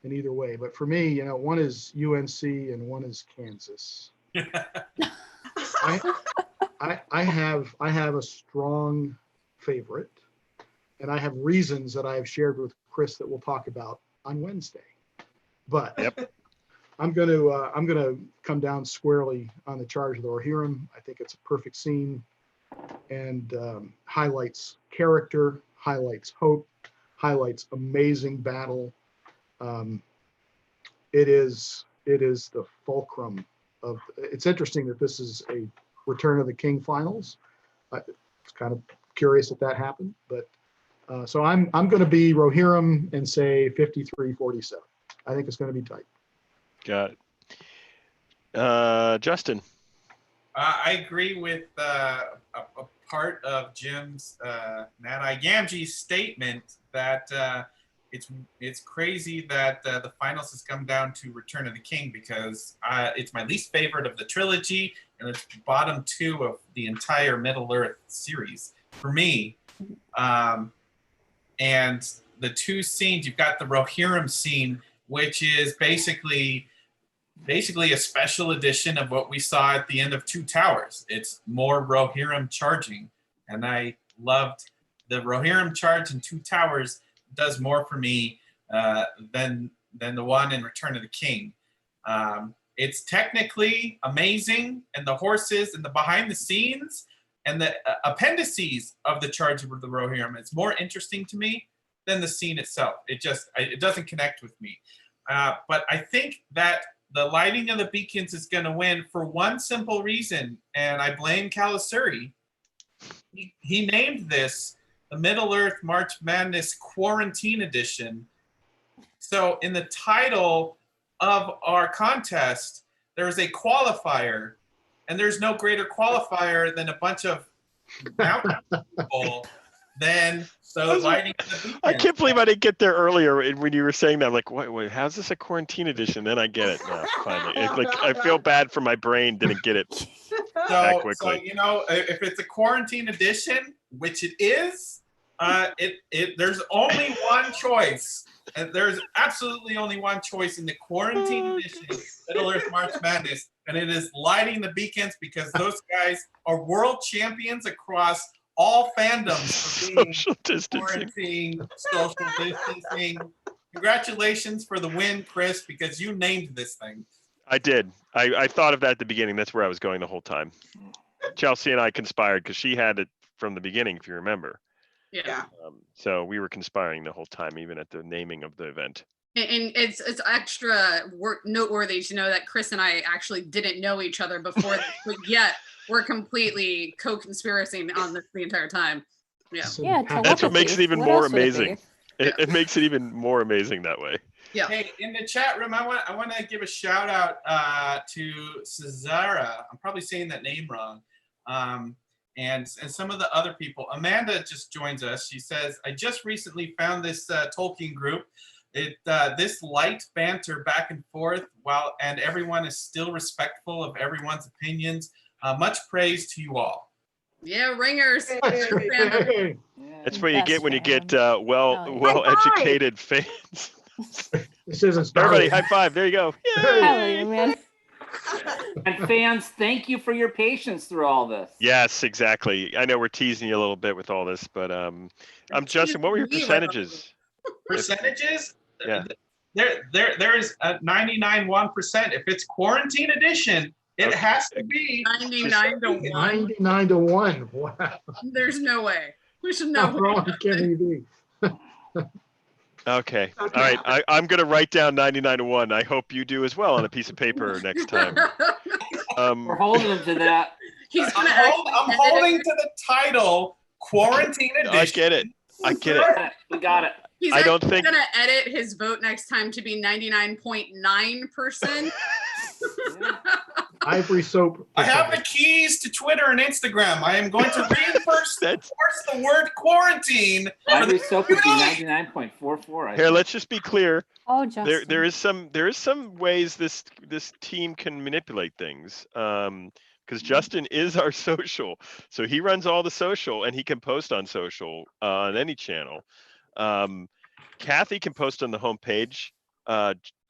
in either way. But for me, one is UNC and one is Kansas. I have a strong favorite, and I have reasons that I have shared with Chris that we'll talk about on Wednesday. But Yep. I'm going to come down squarely on the Charge of the Rohirrim. I think it's a perfect scene and highlights character, highlights hope, highlights amazing battle. It is the fulcrum of. It's interesting that this is a Return of the King finals. It's kind of curious that happened, but So I'm going to be Rohirrim and say 53-47. I think it's going to be tight. Got it. Justin. I agree with a part of Jim's Mad-Eye Gamgee's statement that it's crazy that the finals has come down to Return of the King, because it's my least favorite of the trilogy, and it's bottom 2 of the entire Middle Earth series for me. And the 2 scenes, you've got the Rohirrim scene, which is basically a special edition of what we saw at the end of Two Towers. It's more Rohirrim charging, and I loved the Rohirrim charge in Two Towers. Does more for me than the one in Return of the King. It's technically amazing, and the horses and the behind the scenes and the appendices of the charge of the Rohirrim, it's more interesting to me than the scene itself. It doesn't connect with me. But I think that the lighting of the beacons is going to win for one simple reason, and I blame Kalasuri. He named this the Middle Earth March Madness Quarantine Edition. So in the title of our contest, there's a qualifier, and there's no greater qualifier than a bunch of mountain people than the lighting of the beacons. I can't believe I didn't get there earlier when you were saying that. I'm like, wait, how's this a quarantine edition? Then I get it now, finally. It's like, I feel bad for my brain, didn't get it that quickly. So, if it's a quarantine edition, which it is, there's only one choice. And there's absolutely only one choice in the quarantine edition, Middle Earth March Madness, and it is lighting the beacons, because those guys are world champions across all fandoms for being social distancing. Quarantine, social distancing. Congratulations for the win, Chris, because you named this thing. I did. I thought of that at the beginning. That's where I was going the whole time. Chelsea and I conspired because she had it from the beginning, if you remember. Yeah. So we were conspiring the whole time, even at the naming of the event. And it's extra noteworthy to know that Chris and I actually didn't know each other before this, but yet we're completely co-conspirating on this the entire time. Yeah. That's what makes it even more amazing. It makes it even more amazing that way. Yeah. Hey, in the chat room, I want to give a shout out to Cesara. I'm probably saying that name wrong. And some of the other people. Amanda just joins us. She says, I just recently found this Tolkien group. This light banter back and forth and everyone is still respectful of everyone's opinions. Much praise to you all. Yeah, ringers. That's what you get when you get well-educated fans. This isn't everybody high five. There you go. Yay! Man. And fans, thank you for your patience through all this. Yes, exactly. I know we're teasing you a little bit with all this, but Justin, what were your percentages? Percentages? Yeah. There is a 99.1%. If it's quarantine edition, it has to be 99 to 1. 99 to 1. Wow. There's no way. We should How know. wrong can he be? Okay. All right. I'm going to write down 99 to 1. I hope you do as well on a piece of paper next time. We're holding him to that. I'm holding to the title Quarantine Edition. I get it. We got it. He's I don't think going to edit his vote next time to be 99.9%. Ivory soap. I have the keys to Twitter and Instagram. I am going to reinforce the word quarantine. Ivory soap would be 99.44. Here, let's just be clear. Oh, Justin. There is some ways this team can manipulate things. Because Justin is our social, so he runs all the social, and he can post on social on any channel. Kathy can post on the homepage.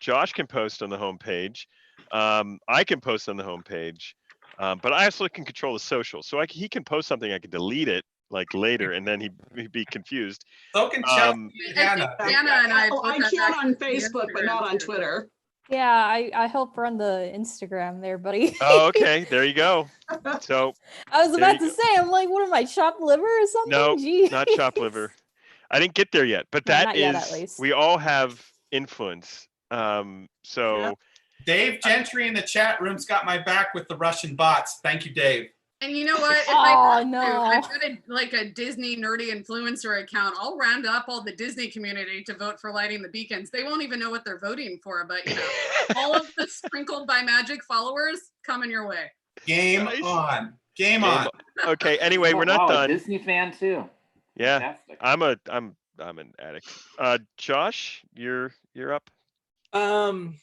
Josh can post on the homepage. I can post on the homepage, but I also can control the social. So he can post something, I can delete it like later, and then he'd be confused. So can Chelsea and Hannah. Hannah and I. I can on Facebook, but not on Twitter. Yeah, I help run the Instagram there, buddy. Oh, okay. There you go. So I was about to say, I'm like, what am I, chopped liver or something? no, Jeez. not chopped liver. I didn't get there yet, but No, that not is, yet, at least. we all have influence. So Dave Gentry in the chat room's got my back with the Russian bots. Thank you, Dave. And you know what? If Oh, I've no. got a Disney nerdy influencer account, I'll round up all the Disney community to vote for lighting the beacons. They won't even know what they're voting for, but all of the sprinkled by magic followers coming your way. Game Nice. on. Game on. Okay. Anyway, we're not Wow, a done. Disney fan too. Yeah, Fantastic. I'm an addict. Josh, you're up. I'm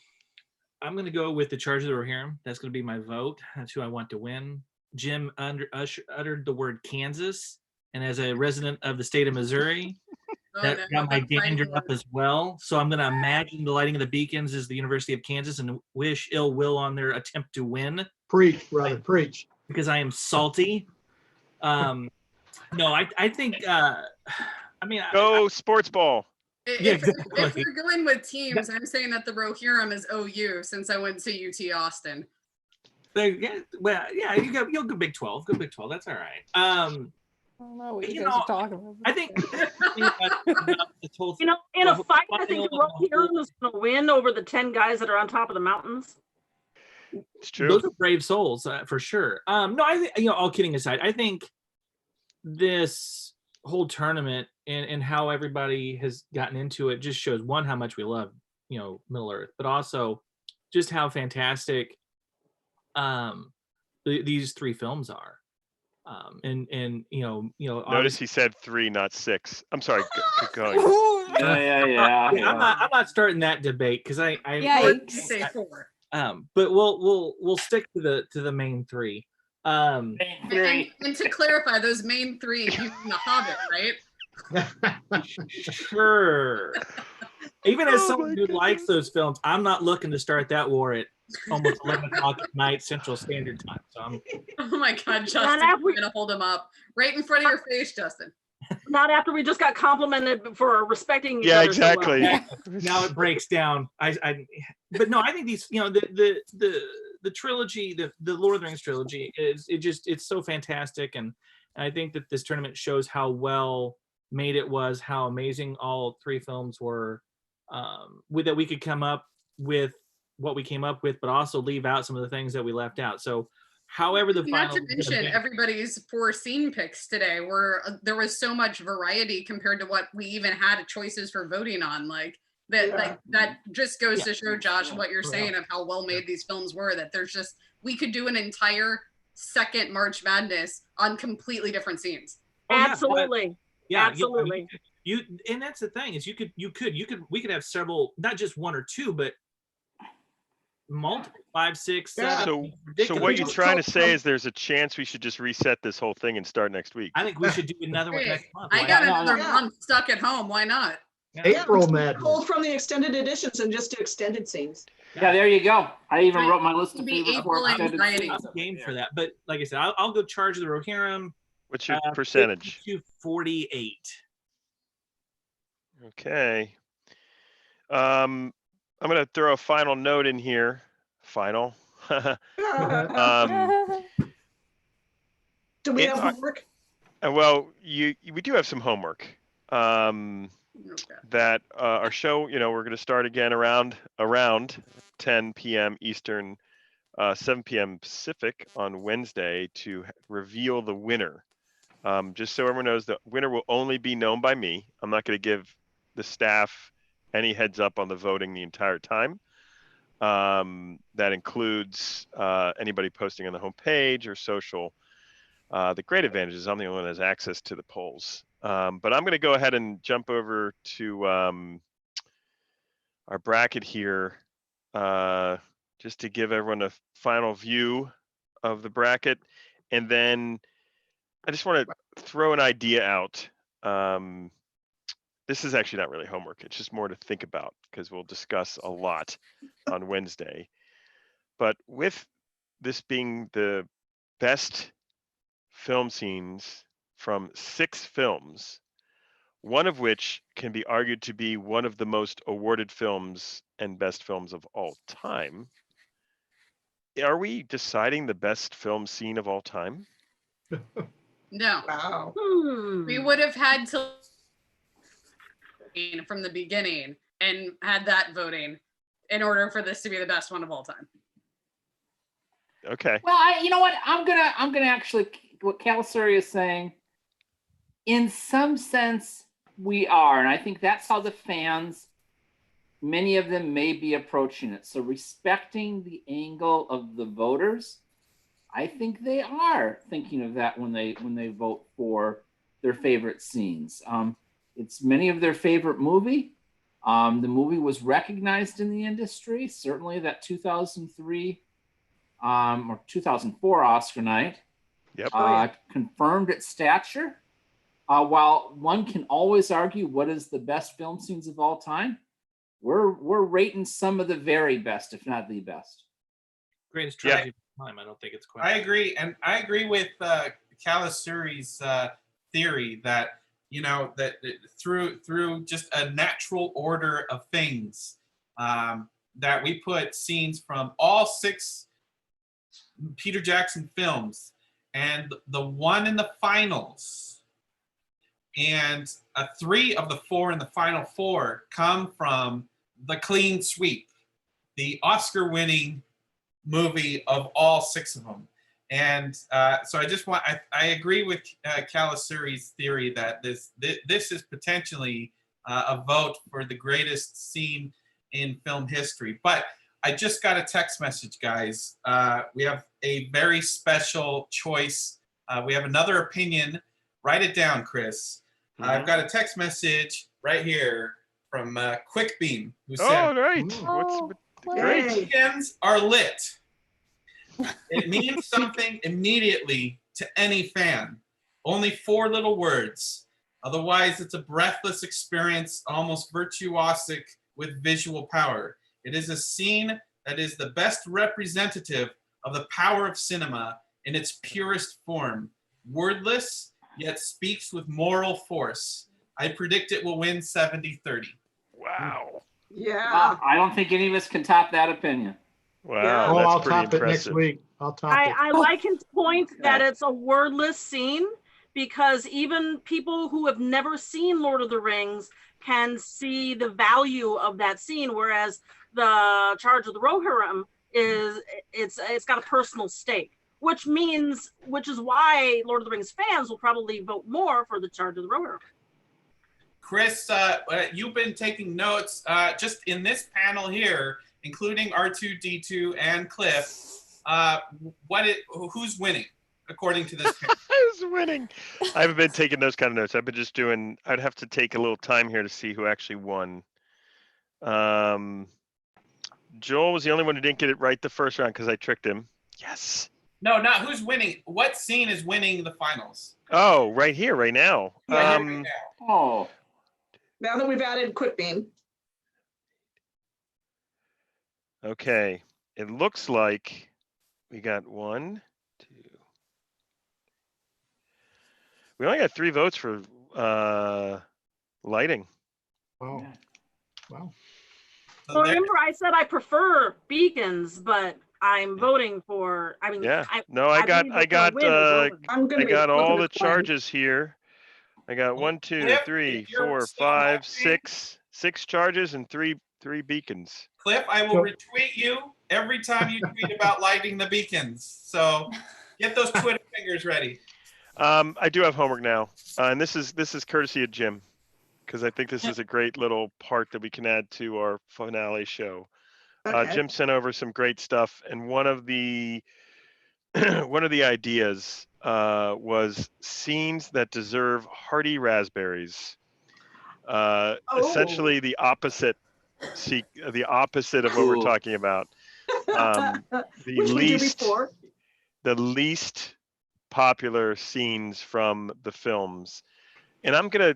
gonna go with the Charge of the Rohirrim. That's gonna be my vote. That's who I want to win. Jim uttered the word Kansas, and as a resident of the state of Missouri, Oh, that no, got my that's fighting danger up words. as well. So I'm gonna imagine the lighting of the beacons is the University of Kansas, and wish ill will on their attempt to win Preach, brother, preach. because I am salty. No, I think. Go sports ball. Yeah, If exactly. we're going with teams, I'm saying that the Rohirrim is OU since I went to UT Austin. You'll go Big 12. Go Big 12. That's all right. I don't know what you You guys know, are talking about. I think In a fight, I think the Rohirrim is going to win over the 10 guys that are on top of the mountains. It's true. Those are brave souls for sure. No, I think, all kidding aside, I think this whole tournament and how everybody has gotten into it just shows, one, how much we love, Middle Earth, but also just how fantastic these three films are. Notice he said 3, not 6. I'm sorry. Keep going. Yeah. I'm not starting that debate because I Yikes. Say 4. but we'll stick to the main three. And to clarify, those main 3, you mean The Hobbit, right? Sure. Even as Oh someone my who likes those films, I'm not looking to start that war at almost 11 o'clock at night Central Standard Time. So I'm Oh my God, Justin, after we're gonna hold him up right in front of your face, Justin. Not after we just got complimented for respecting each Yeah, other so well. exactly. now it breaks down. But no, I think these, the trilogy, the Lord of the Rings trilogy it's so fantastic, and I think that this tournament shows how well made it was, how amazing all three films were, with that we could come up with what we came up with, but also leave out some of the things that we left out. So however the Not final to mention everybody's 4 scene picks today were there was so much variety compared to what we even had choices for voting on. Like that just goes to show, Josh, what you're saying of how well made these films were, that there's just, we could do an entire second March Madness on completely different scenes. Absolutely. Yeah, Absolutely. you and that's the thing is we could have several, not just 1 or 2, but multiple, 5, 6, 7. So what you're trying to say is there's a chance we should just reset this whole thing and start next week. I think we should do another one next month. I Why got not? another month stuck at home. Why not? April Madness. Pulled from the extended editions and just do extended scenes. Yeah, there you go. I even Right. wrote my list of Be favorite April four extended anxiety. scenes. I'm game for that. But like I said, I'll go Charge of the Rohirrim. What's your percentage? 48. Okay. I'm gonna throw a final note in here. Final. Do we it's- have homework? Well, we do have some homework. That our show, we're going to start again around 10 p.m. Eastern, 7 p.m. Pacific on Wednesday to reveal the winner. Just so everyone knows, the winner will only be known by me. I'm not going to give the staff any heads up on the voting the entire time. That includes anybody posting on the homepage or social. The great advantage is I'm the only one that has access to the polls. But I'm going to go ahead and jump over to our bracket here, just to give everyone a final view of the bracket. And then I just want to throw an idea out. This is actually not really homework. It's just more to think about because we'll discuss a lot on Wednesday. But with this being the best film scenes from 6 films, one of which can be argued to be one of the most awarded films and best films of all time. Are we deciding the best film scene of all time? No. Wow. We would have had to from the beginning and had that voting in order for this to be the best one of all time. Okay. Well, you know what? I'm gonna actually what Calasuri is saying. In some sense, we are, and I think that's how the fans, many of them may be approaching it. So respecting the angle of the voters, I think they are thinking of that when they vote for their favorite scenes. It's many of their favorite movie. The movie was recognized in the industry, certainly that 2003 or 2004 Oscar night. Yep. Confirmed its stature. While one can always argue what is the best film scenes of all time, we're rating some of the very best, if not the best. Greatest tragedy of time. I don't think it's quite. I agree, and I agree with Calasuri's theory that that through just a natural order of things, that we put scenes from all 6 Peter Jackson films, and the one in the finals, and 3 of the 4 in the final 4 come from the clean sweep, the Oscar-winning movie of all 6 of them. And so I agree with Calasuri's theory that this is potentially a vote for the greatest scene in film history. But I just got a text message, guys. We have a very special choice. We have another opinion. Write it down, Chris. I've got a text message right here from Quickbeam, who said, right. "Great weekends are lit. It means something immediately to any fan. Only 4 little words. Otherwise, it's a breathless experience, almost virtuosic with visual power. It is a scene that is the best representative of the power of cinema in its purest form. Wordless, yet speaks with moral force. I predict it will win 70-30. Wow. Yeah. I don't think any of us can top that opinion. Wow. Oh, That's I'll pretty top it next impressive. week. I'll top it. I like his point that it's a wordless scene, because even people who have never seen Lord of the Rings can see the value of that scene, whereas the Charge of the Rohirrim it's got a personal stake, which is why Lord of the Rings fans will probably vote more for the Charge of the Rohirrim. Chris, you've been taking notes just in this panel here, including R2D2 and Cliff. Who's winning according to this panel? Who's winning? I haven't been taking those kind of notes. I've been just doing. I'd have to take a little time here to see who actually won. Joel was the only one who didn't get it right the first round because I tricked him. Yes. No, not who's winning. What scene is winning the finals? Oh, right here, right now. Right now. Oh. Now that we've added Quickbeam. Okay. It looks like we got 1, 2. We only got 3 votes for lighting. Wow. Wow. Well, remember I said I prefer beacons, but I'm voting for. I mean, I got all the charges here. I got 1, 2, 3, 4, 5, 6 charges and three beacons. Cliff, I will retweet you every time you tweet about lighting the beacons. So get those Twitter fingers ready. I do have homework now, and this is courtesy of Jim, because I think this is a great little part that we can add to our finale show. Okay. Jim sent over some great stuff, and one of the ideas was scenes that deserve hearty raspberries. Essentially, the opposite of what we're talking about. Which we do before. The least popular scenes from the films, and I'm gonna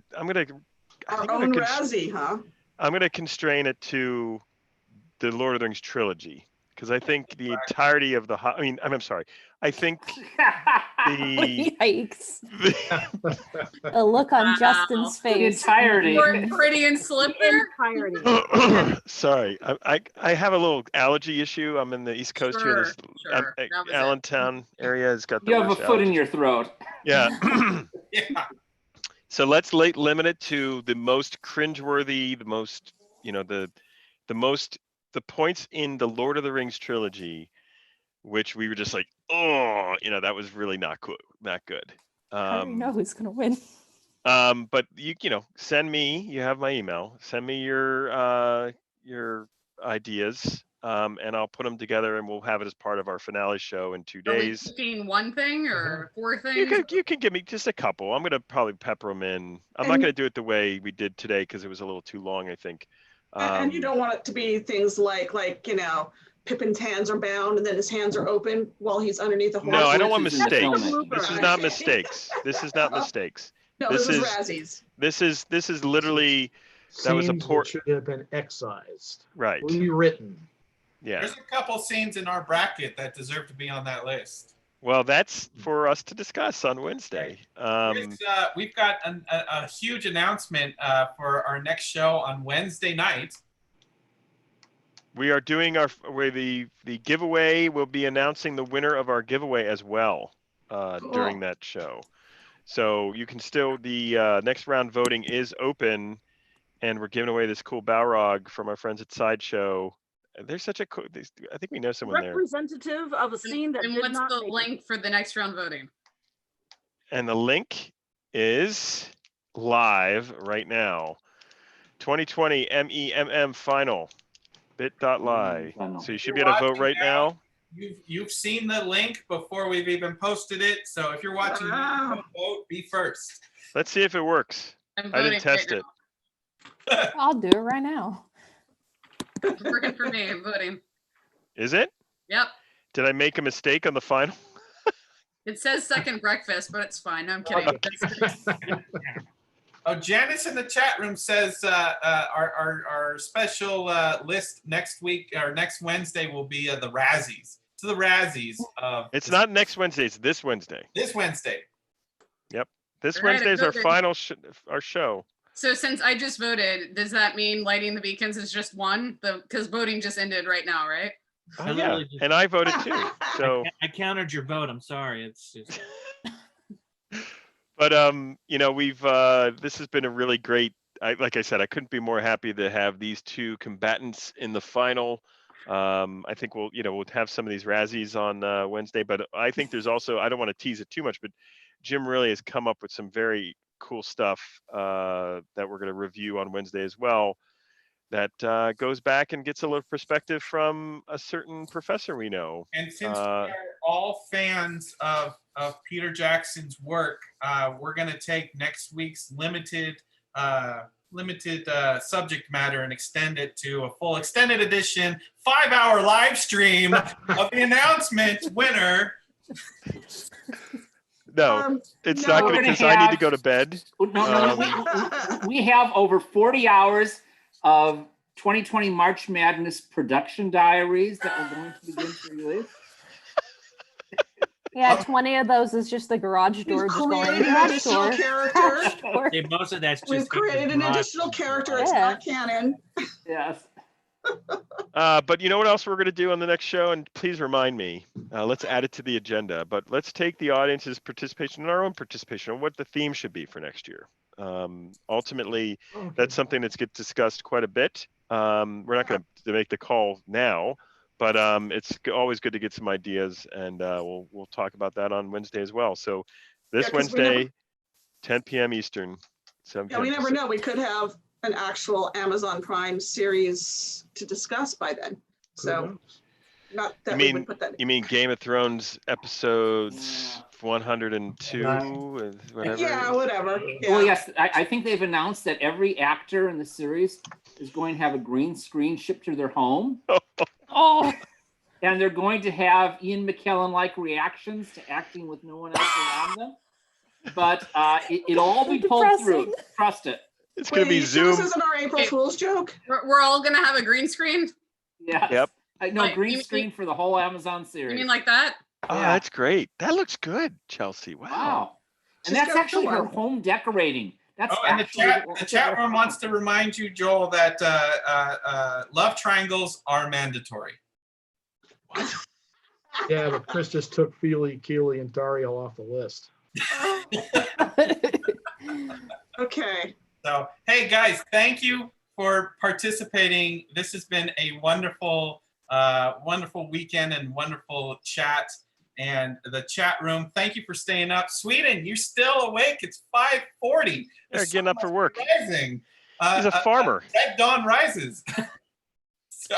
Razzie, huh? I'm gonna constrain it to the Lord of the Rings trilogy, because I think the entirety of I'm sorry. I think Yikes. The look on Justin's face. The entirety. Freudian slip there. Sorry, I have a little allergy issue. I'm in the East Coast here. This Allentown area has got the You have a foot in your throat. Yeah. Yeah. So let's limit it to the most cringeworthy, the most, the points in the Lord of the Rings trilogy which we were just like, oh, that was really not good. Not good. How do you know who's gonna win? But send me. You have my email. Send me your ideas, and I'll put them together, and we'll have it as part of our finale show in 2 Are we days. picking one thing or 4 things? You can give me just a couple. I'm gonna probably pepper them in. I'm not gonna do it the way we did today because it was a little too long, I think. And you don't want it to be things like Pippin's hands are bound and then his hands are open while he's underneath the horse. No, I don't want This is in the mistakes. film. This is not mistakes. This is not mistakes. No, this is Razzies. This is literally that was a Scenes poor that should have been excised, right. rewritten. Yeah. There's a couple scenes in our bracket that deserve to be on that list. Well, that's for us to discuss on Wednesday. We've got a huge announcement for our next show on Wednesday night. We are doing the giveaway. We'll be announcing the winner of our giveaway as well during that show. So you can still, the next round voting is open, and we're giving away this cool Balrog from our friends at Sideshow. They're such a cool, I think we know someone there. Representative of a scene that And did what's not the make it. link for the next round voting? And the link is live right now. 2020 MEMM final, bit.ly. So you should be able to vote right now. You've seen the link before we've even posted it. So if you're watching, vote, be first. Let's see if it works. I'm I didn't voting test right it. I'll do it right now. It's working for me. I'm voting. Is it? Yep. Did I make a mistake on the final? It says second breakfast, but it's fine. I'm kidding. Oh, Janice in the chat room says our special list next week or next Wednesday will be the Razzies. So the Razzies. It's not next Wednesday. It's this Wednesday. This Wednesday. Yep. This All right, Wednesday is our voted. final our show. So since I just voted, does that mean lighting the beacons is just one? Because voting just ended right now, right? Oh, I yeah. literally just- And I voted too. So, I countered your vote. I'm sorry. It's just but we've this has been a really great. Like I said, I couldn't be more happy to have these two combatants in the final. I think we'll have some of these Razzies on Wednesday, but I think there's also, I don't want to tease it too much, but Jim really has come up with some very cool stuff that we're going to review on Wednesday as well. That goes back and gets a little perspective from a certain professor we know. And since we are all fans of Peter Jackson's work, we're going to take next week's limited subject matter and extend it to a full extended edition 5-hour live stream of the announcement winner. No, it's no, not we're going to, gonna because I need to have- go to bed. No, we have over 40 hours of 2020 March Madness production diaries that we're going to begin to release. Yeah, 20 of those is just the garage door. We've Just going, created an garage additional door, character. garage door. yeah, most of that's just We've created an additional character. It's Yeah. not canon. Yes. But you know what else we're going to do on the next show? And please remind me. Let's add it to the agenda. But let's take the audience's participation and our own participation on what the theme should be for next year. Ultimately, that's something that's get discussed quite a bit. We're not going to make the call now, but it's always good to get some ideas, and we'll talk about that on Wednesday as well. So this Yeah, 'cause we Wednesday, 10 p.m. Eastern, 7 Yeah, p.m. we never Pacific. know. We could have an actual Amazon Prime series to discuss by then. So not that we would put that. You mean Game of Thrones episodes 102 and whatever? Yeah, whatever. Yeah. Well, yes, I think they've announced that every actor in the series is going to have a green screen shipped to their home. Oh, And they're going to have Ian McKellen-like reactions to acting with no one else around them. But it'll all be pulled through. Depressing. Trust it. It's going to Wait, be you sure Zoom. this isn't our April Fool's joke? We're all gonna have a green screen. Yes. Yep. No, Like, green you screen for the whole Amazon You series. mean like that? Oh, Yeah. that's great. That looks good, Chelsea. Wow. Wow. She's And that's got actually her one. home decorating. That's Oh, and actually the chat room wants to remind you, Joel, that love triangles are mandatory. Yeah, but Chris just took Feely, Keely, and Dario off the list. Okay. So, hey guys, thank you for participating. This has been a wonderful Wonderful weekend and wonderful chat. And the chat room, thank you for staying up. Sweden, you're still awake. It's 5:40. They're getting up for work. Rising. He's a farmer. Red dawn rises. So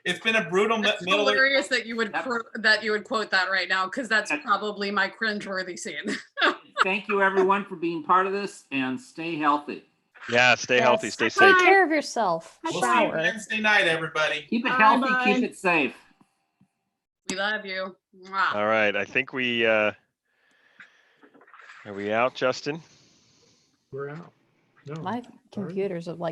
it's been a brutal It's middle. hilarious that you would quote that right now, because that's probably my cringeworthy scene. Thank you, everyone, for being part of this, and stay healthy. Yeah, stay healthy, stay Take safe. care of yourself. We'll see you Shower. Wednesday night, everybody. Keep it Bye, healthy, bye. keep it safe. We love you. Mwah. All right, I think we are we out, Justin? We're out. No. My computers are like